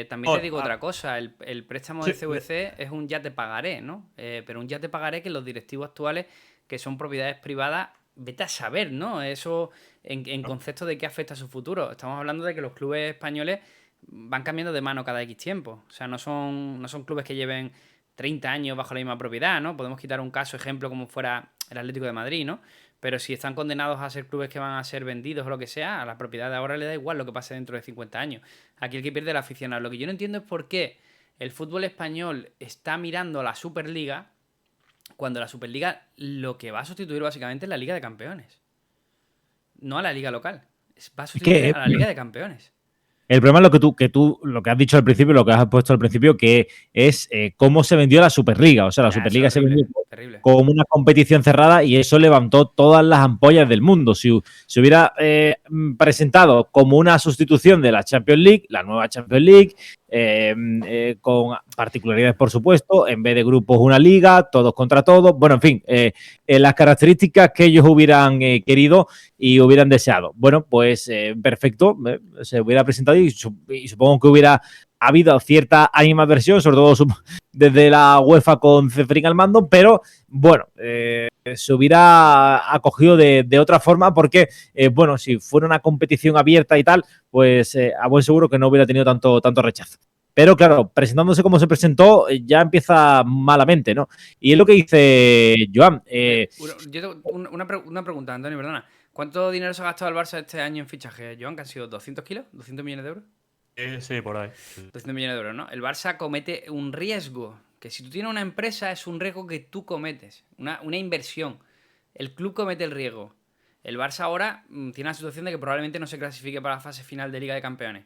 Speaker 6: También te digo otra cosa, el préstamo de CVC es un ya te pagaré, ¿no? Pero un ya te pagaré que los directivos actuales, que son propiedades privadas, vete a saber, ¿no? Eso en concepto de qué afecta a su futuro. Estamos hablando de que los clubes españoles van cambiando de mano cada X tiempo. O sea, no son clubes que lleven 30 años bajo la misma propiedad, ¿no? Podemos quitar un caso, ejemplo, como fuera el Atlético de Madrid, ¿no? Pero si están condenados a ser clubes que van a ser vendidos o lo que sea, a la propiedad de ahora le da igual lo que pase dentro de 50 años. Aquí el que pierde es el aficionado. Lo que yo no entiendo es por qué el fútbol español está mirando a la Superliga cuando la Superliga lo que va a sustituir básicamente es la Liga de Campeones. No a la Liga local. Va a sustituir a la Liga de Campeones.
Speaker 4: El problema es lo que has dicho al principio, lo que has puesto al principio, que es cómo se vendió la Superliga. O sea, la Superliga se vendió
Speaker 6: terrible.
Speaker 4: como una competición cerrada y eso levantó todas las ampollas del mundo. Si se hubiera presentado como una sustitución de la Champions League, la nueva Champions League, con particularidades, por supuesto, en vez de grupos una liga, todos contra todos. Bueno, en fin, las características que ellos hubieran querido y hubieran deseado. Bueno, pues perfecto, se hubiera presentado y supongo que hubiera habido cierta animadversión, sobre todo desde la UEFA con Ceferín al mando, pero bueno, se hubiera acogido de otra forma porque, bueno, si fuera una competición abierta y tal, pues a buen seguro que no hubiera tenido tanto rechazo. Pero claro, presentándose como se presentó, ya empieza malamente, ¿no? Y es lo que dice Joan.
Speaker 6: Yo tengo una pregunta, Antonio, perdona. ¿Cuánto dinero se ha gastado el Barça este año en fichaje, Joan? ¿Que han sido 200 kilos? ¿200 millones de euros?
Speaker 5: Sí, por ahí.
Speaker 6: 200 millones de euros, ¿no? El Barça comete un riesgo, que si tú tienes una empresa es un riesgo que tú cometes, una inversión. El club comete el riesgo. El Barça ahora tiene la situación de que probablemente no se clasifique para la fase final de Liga de Campeones.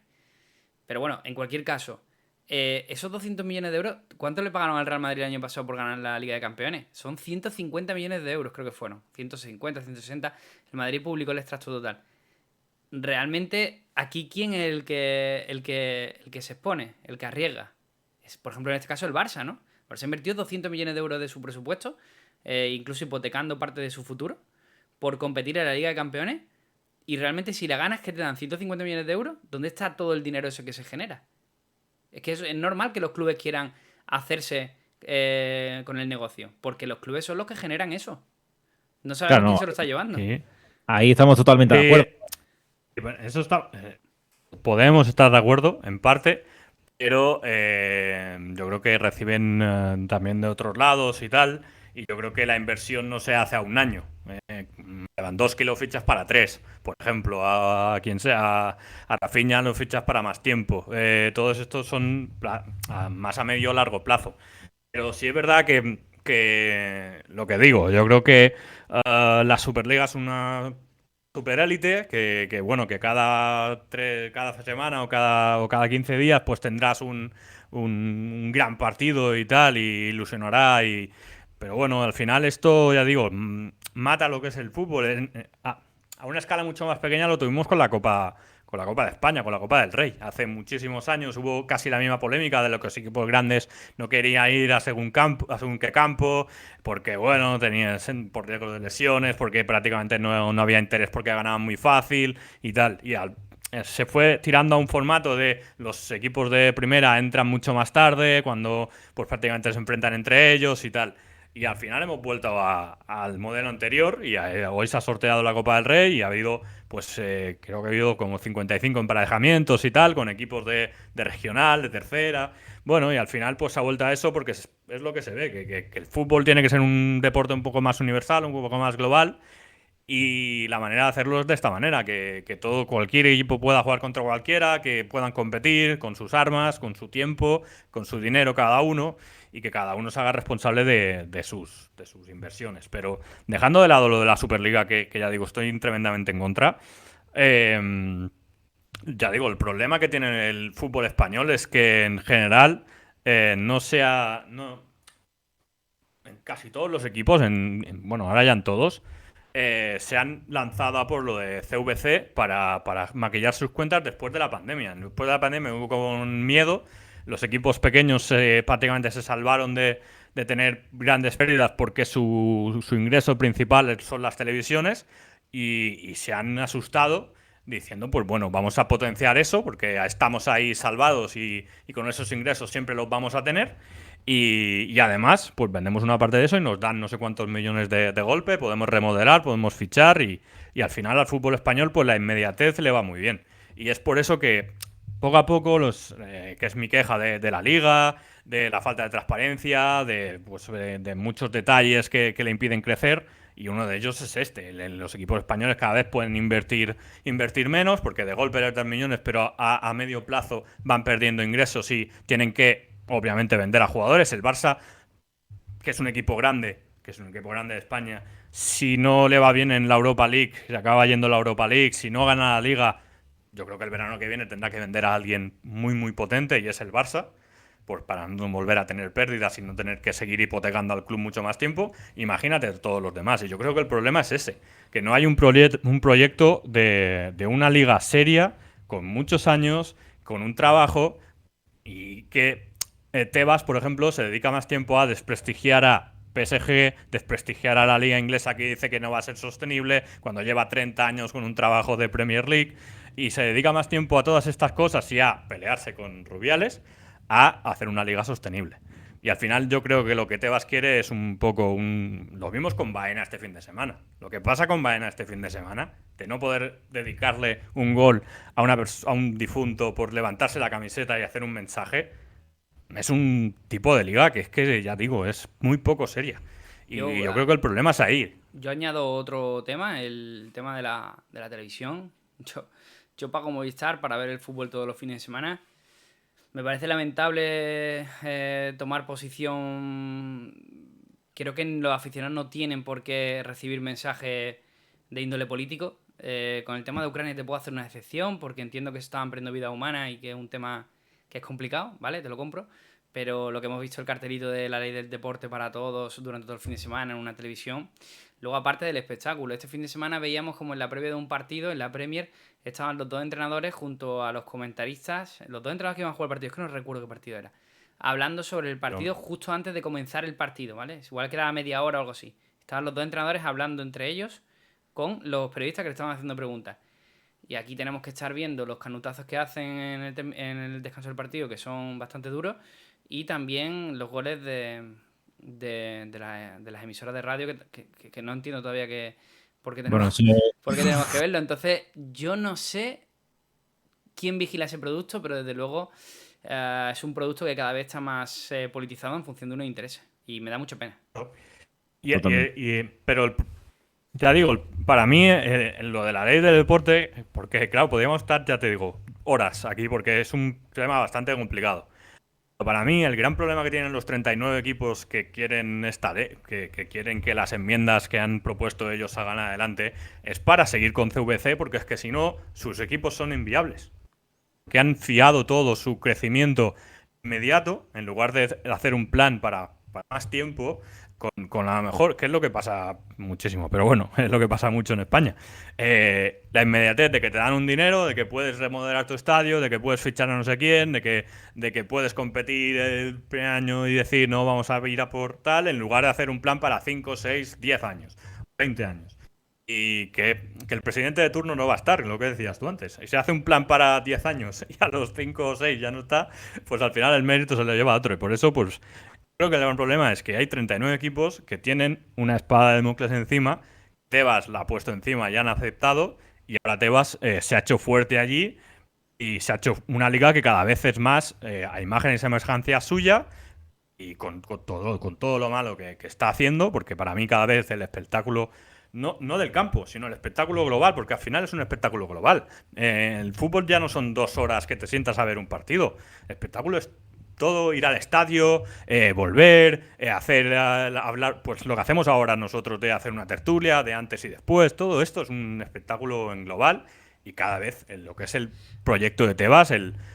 Speaker 6: Pero bueno, en cualquier caso, esos 200 millones de euros, ¿cuánto le pagaron al Real Madrid el año pasado por ganar la Liga de Campeones? Son 150 millones de euros, creo que fueron. 150, 160. El Madrid publicó el extracto total. Realmente, aquí, ¿quién es el que se expone? El que arriesga. Es, por ejemplo, en este caso, el Barça, ¿no? El Barça invirtió 200 millones de euros de su presupuesto, incluso hipotecando parte de su futuro, por competir en la Liga de Campeones. Y realmente, si la ganas, que te dan 150 millones de euros, ¿dónde está todo el dinero ese que se genera? Es que es normal que los clubes quieran hacerse con el negocio, porque los clubes son los que generan eso. No sabemos quién se lo está llevando.
Speaker 4: Sí. Ahí estamos totalmente de acuerdo.
Speaker 5: Eso está. Podemos estar de acuerdo, en parte, pero yo creo que reciben también de otros lados y tal. Y yo creo que la inversión no se hace a un año. Lewandowski lo fichas para 3, por ejemplo, a quien sea, a Rafinha lo fichas para más tiempo. Todos estos son más a medio o largo plazo. Pero sí es verdad que lo que digo, yo creo que la Superliga es una superélite que bueno, que cada semana o cada 15 días pues tendrás un gran partido y tal, y ilusionará pero bueno, al final esto, ya digo, mata lo que es el fútbol. A una escala mucho más pequeña lo tuvimos con la Copa de España, con la Copa del Rey. Hace muchísimos años hubo casi la misma polémica de lo que los equipos grandes no querían ir a según qué campo, porque bueno, por riesgo de lesiones, porque prácticamente no había interés porque ganaban muy fácil y tal. Y se fue tirando a un formato de los equipos de primera entran mucho más tarde, cuando pues prácticamente se enfrentan entre ellos y tal. Y al final hemos vuelto al modelo anterior y hoy se ha sorteado la Copa del Rey y ha habido, pues creo que ha habido como 55 emparejamientos y tal, con equipos de regional, de tercera. Bueno, y al final pues se ha vuelto a eso porque es lo que se ve, que el fútbol tiene que ser un deporte un poco más universal, un poco más global. Y la manera de hacerlo es de esta manera, que cualquier equipo pueda jugar contra cualquiera, que puedan competir con sus armas, con su tiempo, con su dinero cada uno, y que cada uno se haga responsable de sus inversiones. Pero dejando de lado lo de la Superliga, que ya digo, estoy tremendamente en contra, ya digo, el problema que tiene el fútbol español es que en general en casi todos los equipos, bueno, ahora ya en todos, se han lanzado a por lo de CVC para maquillar sus cuentas después de la pandemia. Después de la pandemia hubo con miedo. Los equipos pequeños prácticamente se salvaron de tener grandes pérdidas porque su ingreso principal son las televisiones y se han asustado diciendo, pues bueno, vamos a potenciar eso porque estamos ahí salvados y con esos ingresos siempre los vamos a tener. Y además, pues vendemos una parte de eso y nos dan no sé cuántos millones de golpe, podemos remodelar, podemos fichar y al final al fútbol español pues la inmediatez le va muy bien. Y es por eso que poco a poco, que es mi queja de la Liga, de la falta de transparencia, de muchos detalles que le impiden crecer, y uno de ellos es este. Los equipos españoles cada vez pueden invertir menos porque de golpe les dan millones, pero a medio plazo van perdiendo ingresos y tienen que obviamente vender a jugadores. El Barça, que es un equipo grande, que es un equipo grande de España, si no le va bien en la Europa League, se acaba yendo a la Europa League, si no gana la Liga, yo creo que el verano que viene tendrá que vender a alguien muy, muy potente y es el Barça, pues para no volver a tener pérdidas y no tener que seguir hipotecando al club mucho más tiempo. Imagínate todos los demás. Y yo creo que el problema es ese, que no hay un proyecto de una liga seria, con muchos años, con un trabajo, y que Tebas, por ejemplo, se dedica más tiempo a desprestigiar a PSG, desprestigiar a la liga inglesa que dice que no va a ser sostenible cuando lleva 30 años con un trabajo de Premier League, y se dedica más tiempo a todas estas cosas y a pelearse con Rubiales a hacer una liga sostenible. Y al final yo creo que lo que Tebas quiere es un poco un... Lo vimos con Baena este fin de semana. Lo que pasa con Baena este fin de semana, de no poder dedicarle un gol a, a un difunto por levantarse la camiseta y hacer un mensaje, es un tipo de liga que es que, ya digo, es muy poco seria. Y yo creo que el problema es ahí.
Speaker 6: Yo añado otro tema, el tema de la televisión. Yo pago Movistar para ver el fútbol todos los fines de semana. Me parece lamentable tomar posición. Creo que los aficionados no tienen por qué recibir mensajes de índole político. Con el tema de Ucrania te puedo hacer una excepción porque entiendo que se estaban perdiendo vidas humanas y que es un tema que es complicado, ¿vale? Te lo compro. Pero lo que hemos visto, el cartelito de la ley del deporte para todos durante todo el fin de semana en una televisión. Luego, aparte del espectáculo, este fin de semana veíamos como en la previa de un partido, en la Premier, estaban los dos entrenadores junto a los comentaristas, los dos entrenadores que iban a jugar el partido, es que no recuerdo qué partido era, hablando sobre el partido justo antes de comenzar el partido, ¿vale? Igual que era media hora o algo así. Estaban los dos entrenadores hablando entre ellos con los periodistas que le estaban haciendo preguntas. Y aquí tenemos que estar viendo los canutazos que hacen en el descanso del partido, que son bastante duros, y también los goles de las emisoras de radio que no entiendo todavía por qué
Speaker 4: Bueno,
Speaker 6: por qué tenemos que verlo. Entonces, yo no sé quién vigila ese producto, pero desde luego es un producto que cada vez está más politizado en función de unos intereses. Y me da mucha pena.
Speaker 5: Pero ya digo, para mí lo de la ley del deporte, porque claro, podríamos estar, ya te digo, horas aquí porque es un tema bastante complicado. Para mí, el gran problema que tienen los 39 equipos que quieren esta que quieren que las enmiendas que han propuesto ellos salgan adelante, es para seguir con CVC, porque es que si no, sus equipos son inviables. Que han fiado todo su crecimiento inmediato, en lugar de hacer un plan para más tiempo, con la mejor, que es lo que pasa muchísimo, pero bueno, es lo que pasa mucho en España. La inmediatez de que te dan un dinero, de que puedes remodelar tu estadio, de que puedes fichar a no sé quién, de que puedes competir el primer año y decir no, vamos a ir a por tal, en lugar de hacer un plan para 5, 6, 10 años, 20 años. Y que el presidente de turno no va a estar, lo que decías tú antes. Y se hace un plan para 10 años y a los 5 o 6 ya no está, pues al final el mérito se lo lleva a otro. Y por eso, pues creo que el gran problema es que hay 39 equipos que tienen una espada de Damocles encima. Tebas la ha puesto encima y han aceptado. Y ahora Tebas se ha hecho fuerte allí y se ha hecho una liga que cada vez es más a imagen y semejanza suya. Y con todo lo malo que está haciendo, porque para mí cada vez el espectáculo, no del campo, sino el espectáculo global, porque al final es un espectáculo global. El fútbol ya no son 2 horas que te sientas a ver un partido. El espectáculo es todo, ir al estadio, volver, hablar, pues lo que hacemos ahora nosotros de hacer una tertulia, de antes y después, todo esto es un espectáculo en global y cada vez lo que es el proyecto de Tebas,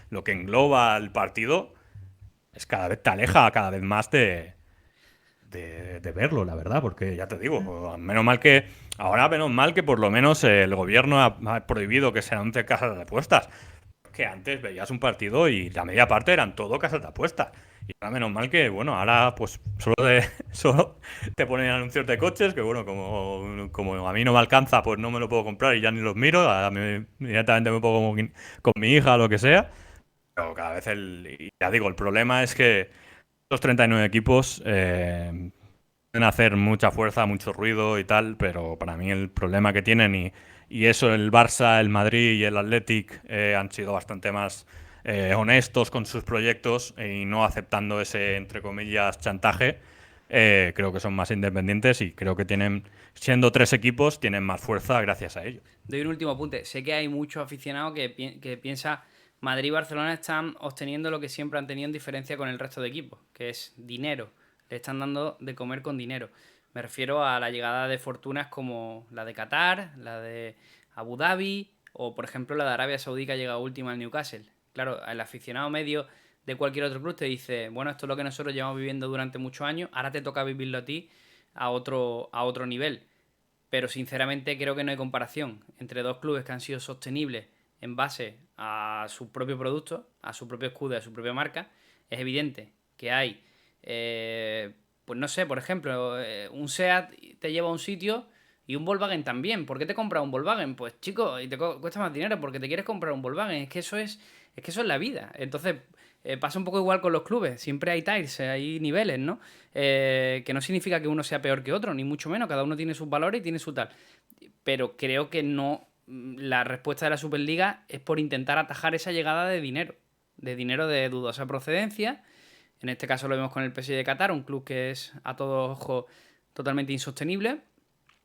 Speaker 5: lo que engloba el partido, es cada vez te aleja cada vez más de verlo, la verdad, porque ya te digo, menos mal que por lo menos el gobierno ha prohibido que se anuncie casas de apuestas. Que antes veías un partido y la media parte eran todo casas de apuestas. Y ahora menos mal que, bueno, ahora pues solo te ponen anuncios de coches, que bueno, como a mí no me alcanza, pues no me lo puedo comprar y ya ni los miro, inmediatamente me pongo con mi hija o lo que sea. Pero cada vez y ya digo, el problema es que los 39 equipos pueden hacer mucha fuerza, mucho ruido y tal, pero para mí el problema que tienen y eso el Barça, el Madrid y el Athletic han sido bastante más honestos con sus proyectos y no aceptando ese, entre comillas, chantaje. Creo que son más independientes y creo que siendo 3 equipos, tienen más fuerza gracias a ellos.
Speaker 6: Doy un último apunte. Sé que hay muchos aficionados que piensan Madrid y Barcelona están obteniendo lo que siempre han tenido en diferencia con el resto de equipos, que es dinero. Le están dando de comer con dinero. Me refiero a la llegada de fortunas como la de Qatar, la de Abu Dhabi o, por ejemplo, la de Arabia Saudí que ha llegado última al Newcastle. Claro, el aficionado medio de cualquier otro club te dice, bueno, esto es lo que nosotros llevamos viviendo durante muchos años, ahora te toca vivirlo a ti a otro nivel. Pero sinceramente creo que no hay comparación entre dos clubes que han sido sostenibles en base a su propio producto, a su propio escudo, a su propia marca. Es evidente que hay, pues no sé, por ejemplo, un SEAT te lleva a un sitio y un Volkswagen también. ¿Por qué te compras un Volkswagen? Pues chico, y te cuesta más dinero porque te quieres comprar un Volkswagen. Es que eso es la vida. Entonces, pasa un poco igual con los clubes. Siempre hay tiers, hay niveles, ¿no? Que no significa que uno sea peor que otro, ni mucho menos. Cada uno tiene sus valores y tiene su tal. Pero creo que no. La respuesta de la Superliga es por intentar atajar esa llegada de dinero. De dinero de dudosa procedencia. En este caso lo vemos con el PSG de Qatar, un club que es a todo ojo totalmente insostenible.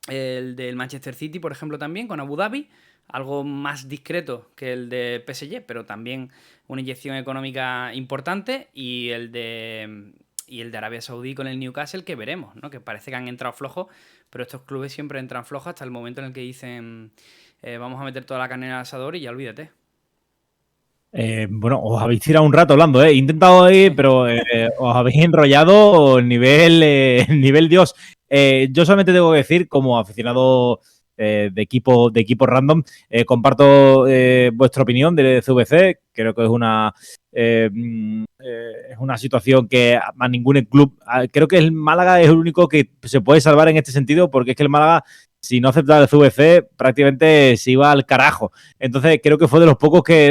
Speaker 6: El del Manchester City, por ejemplo, también, con Abu Dhabi. Algo más discreto que el de PSG, pero también una inyección económica importante. Y el de Arabia Saudí con el Newcastle, que veremos, ¿no? Que parece que han entrado flojos, pero estos clubes siempre entran flojos hasta el momento en el que dicen vamos a meter toda la carne en el asador y ya olvídate.
Speaker 4: Bueno, os habéis tirado un rato hablando, ¿eh? He intentado ir, pero os habéis enrollado nivel Dios. Yo solamente tengo que decir, como aficionado de equipo random, comparto vuestra opinión de CVC. Creo que es una situación que a ningún club... Creo que el Málaga es el único que se puede salvar en este sentido, porque es que el Málaga, si no aceptaba el CVC, prácticamente se iba al carajo. Entonces creo que fue de los pocos que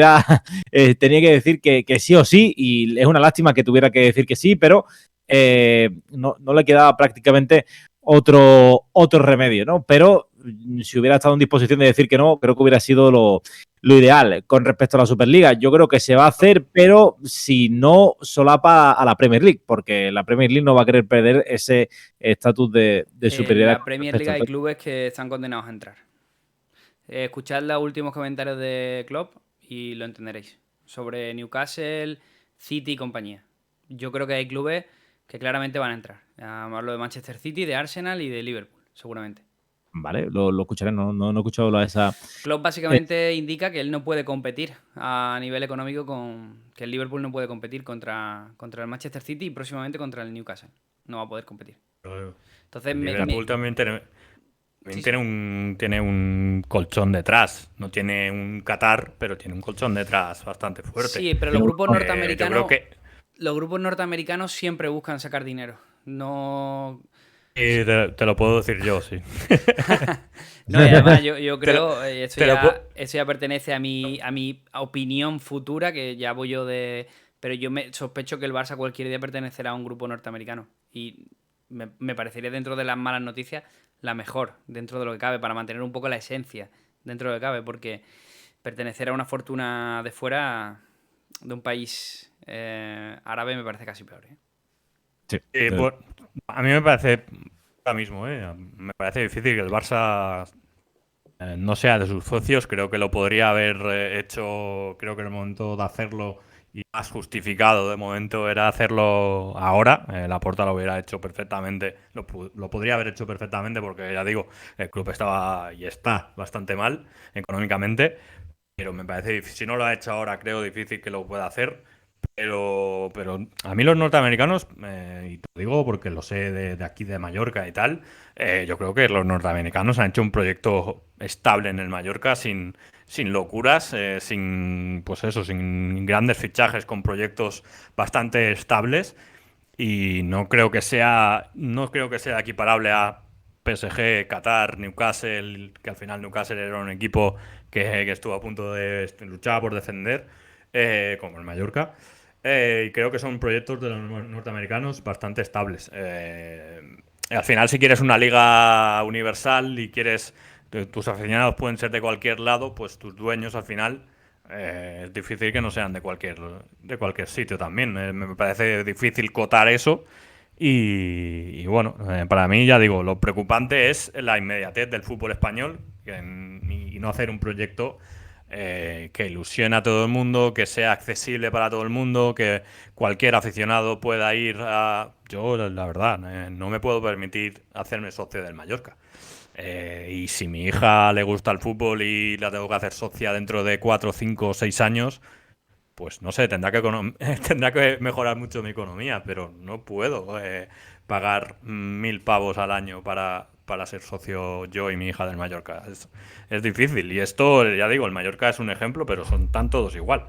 Speaker 4: tenía que decir que sí o sí, y es una lástima que tuviera que decir que sí, pero no le quedaba prácticamente otro remedio, ¿no? Pero si hubiera estado en disposición de decir que no, creo que hubiera sido lo ideal. Con respecto a la Superliga, yo creo que se va a hacer, pero si no solapa a la Premier League, porque la Premier League no va a querer perder ese estatus de superioridad.
Speaker 6: En la Premier League hay clubes que están condenados a entrar. Escuchad los últimos comentarios de Klopp y lo entenderéis. Sobre Newcastle, City y compañía. Yo creo que hay clubes que claramente van a entrar. Hablo de Manchester City, de Arsenal y de Liverpool, seguramente.
Speaker 4: Vale, lo escucharé, no he escuchado esa...
Speaker 6: Klopp básicamente indica que él no puede competir a nivel económico que el Liverpool no puede competir contra el Manchester City y próximamente contra el Newcastle. No va a poder competir. Entonces,
Speaker 5: Liverpool también tiene
Speaker 6: Sí,
Speaker 5: tiene un colchón detrás. No tiene un Qatar, pero tiene un colchón detrás bastante fuerte.
Speaker 6: Sí, pero los grupos norteamericanos...
Speaker 5: Yo creo que
Speaker 6: Los grupos norteamericanos siempre buscan sacar dinero. No...
Speaker 5: sí, te lo puedo decir yo, sí.
Speaker 6: No, y además yo creo,
Speaker 5: te lo
Speaker 6: esto ya pertenece a mi opinión futura, que ya voy yo de... Pero yo me sospecho que el Barça cualquier día pertenecerá a un grupo norteamericano. Y me parecería, dentro de las malas noticias, la mejor, dentro de lo que cabe, para mantener un poco la esencia dentro de lo que cabe, porque pertenecer a una fortuna de fuera, de un país árabe, me parece casi peor, ¿eh?
Speaker 4: Sí,
Speaker 5: a mí me parece, ahora mismo, me parece difícil que el Barça no sea de sus socios. Creo que lo podría haber hecho, creo que en el momento de hacerlo y más justificado de momento era hacerlo ahora. Laporta lo hubiera hecho perfectamente, lo podría haber hecho perfectamente, porque ya digo, el club estaba y está bastante mal económicamente, pero me parece difícil. Si no lo ha hecho ahora, creo difícil que lo pueda hacer. Pero a mí los norteamericanos, y te lo digo porque lo sé de aquí de Mallorca y tal, yo creo que los norteamericanos han hecho un proyecto estable en el Mallorca sin locuras, sin grandes fichajes, con proyectos bastante estables, y no creo que sea equiparable a PSG, Qatar, Newcastle, que al final Newcastle era un equipo que estuvo a punto de luchar por descender, como el Mallorca. Y creo que son proyectos de los norteamericanos bastante estables. Al final, si quieres una liga universal y tus aficionados pueden ser de cualquier lado, pues tus dueños al final es difícil que no sean de cualquier sitio también. Me parece difícil cotar eso. Y bueno, para mí, ya digo, lo preocupante es la inmediatez del fútbol español y no hacer un proyecto que ilusione a todo el mundo, que sea accesible para todo el mundo, que cualquier aficionado pueda ir a... Yo, la verdad, no me puedo permitir hacerme socio del Mallorca. Y si mi hija le gusta el fútbol y la tengo que hacer socia dentro de 4, 5 o 6 años, pues no sé, tendrá que mejorar mucho mi economía, pero no puedo pagar 1.000 pavos al año para ser socio yo y mi hija del Mallorca. Es difícil. Y esto, ya digo, el Mallorca es un ejemplo, pero están todos igual.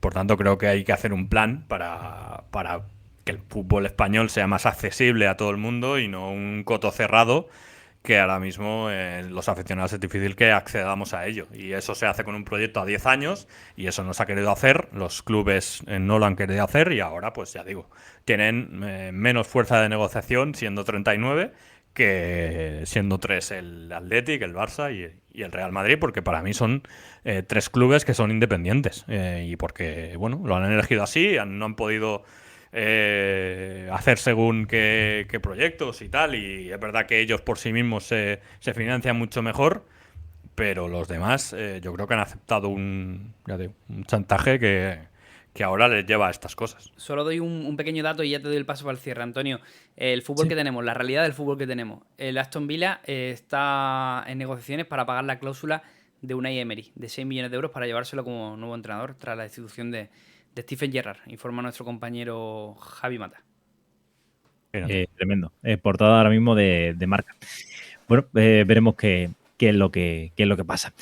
Speaker 5: Por tanto, creo que hay que hacer un plan para que el fútbol español sea más accesible a todo el mundo y no un coto cerrado que ahora mismo los aficionados es difícil que accedamos a ello. Y eso se hace con un proyecto a 10 años y eso no se ha querido hacer, los clubes no lo han querido hacer y ahora, pues ya digo, tienen menos fuerza de negociación siendo 39 que siendo 3 el Athletic, el Barça y el Real Madrid, porque para mí son 3 clubes que son independientes y porque, bueno, lo han elegido así, no han podido hacer según qué proyectos y tal, y es verdad que ellos por sí mismos se financian mucho mejor, pero los demás yo creo que han aceptado un chantaje que ahora les lleva a estas cosas.
Speaker 6: Solo doy un pequeño dato y ya te doy el paso para el cierre, Antonio. El fútbol que tenemos, la realidad del fútbol que tenemos. El Aston Villa está en negociaciones para pagar la cláusula de Unai Emery, de 6 millones de euros para llevárselo como nuevo entrenador tras la destitución de Stephen Gerrard, informa nuestro compañero Javi Mata.
Speaker 4: Tremendo. Portada ahora mismo de Marca. Bueno, veremos qué es lo que pasa.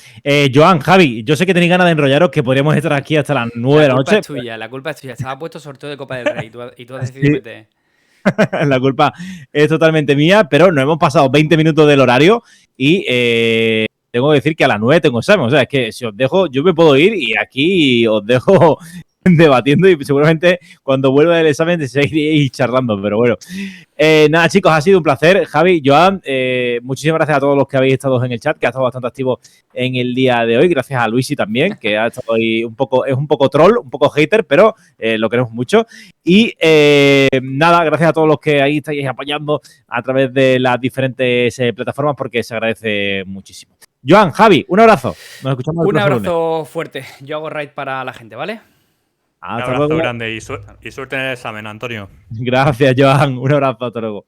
Speaker 4: Joan, Javi, yo sé que tenéis ganas de enrollaros, que podríamos estar aquí hasta las 9 de la noche.
Speaker 6: La culpa es tuya. Estaba puesto sorteo de Copa del Rey y tú has decidido meter.
Speaker 4: La culpa es totalmente mía, pero nos hemos pasado 20 minutos del horario y tengo que decir que a las 9 tengo examen. O sea, es que si os dejo, yo me puedo ir y aquí os dejo debatiendo y seguramente cuando vuelva del examen seguiréis charlando, pero bueno. Nada, chicos, ha sido un placer. Javi, Joan, muchísimas gracias a todos los que habéis estado en el chat, que ha estado bastante activo en el día de hoy. Gracias a Luisi también, que ha estado ahí es un poco troll, un poco hater, pero lo queremos mucho. Y nada, gracias a todos los que ahí estáis apoyando a través de las diferentes plataformas, porque se agradece muchísimo. Joan, Javi, un abrazo. Nos escuchamos
Speaker 6: un abrazo fuerte. Yo hago raid para la gente, ¿vale?
Speaker 5: Un abrazo grande y suerte en el examen, Antonio.
Speaker 4: Gracias, Joan. Un abrazo, hasta luego.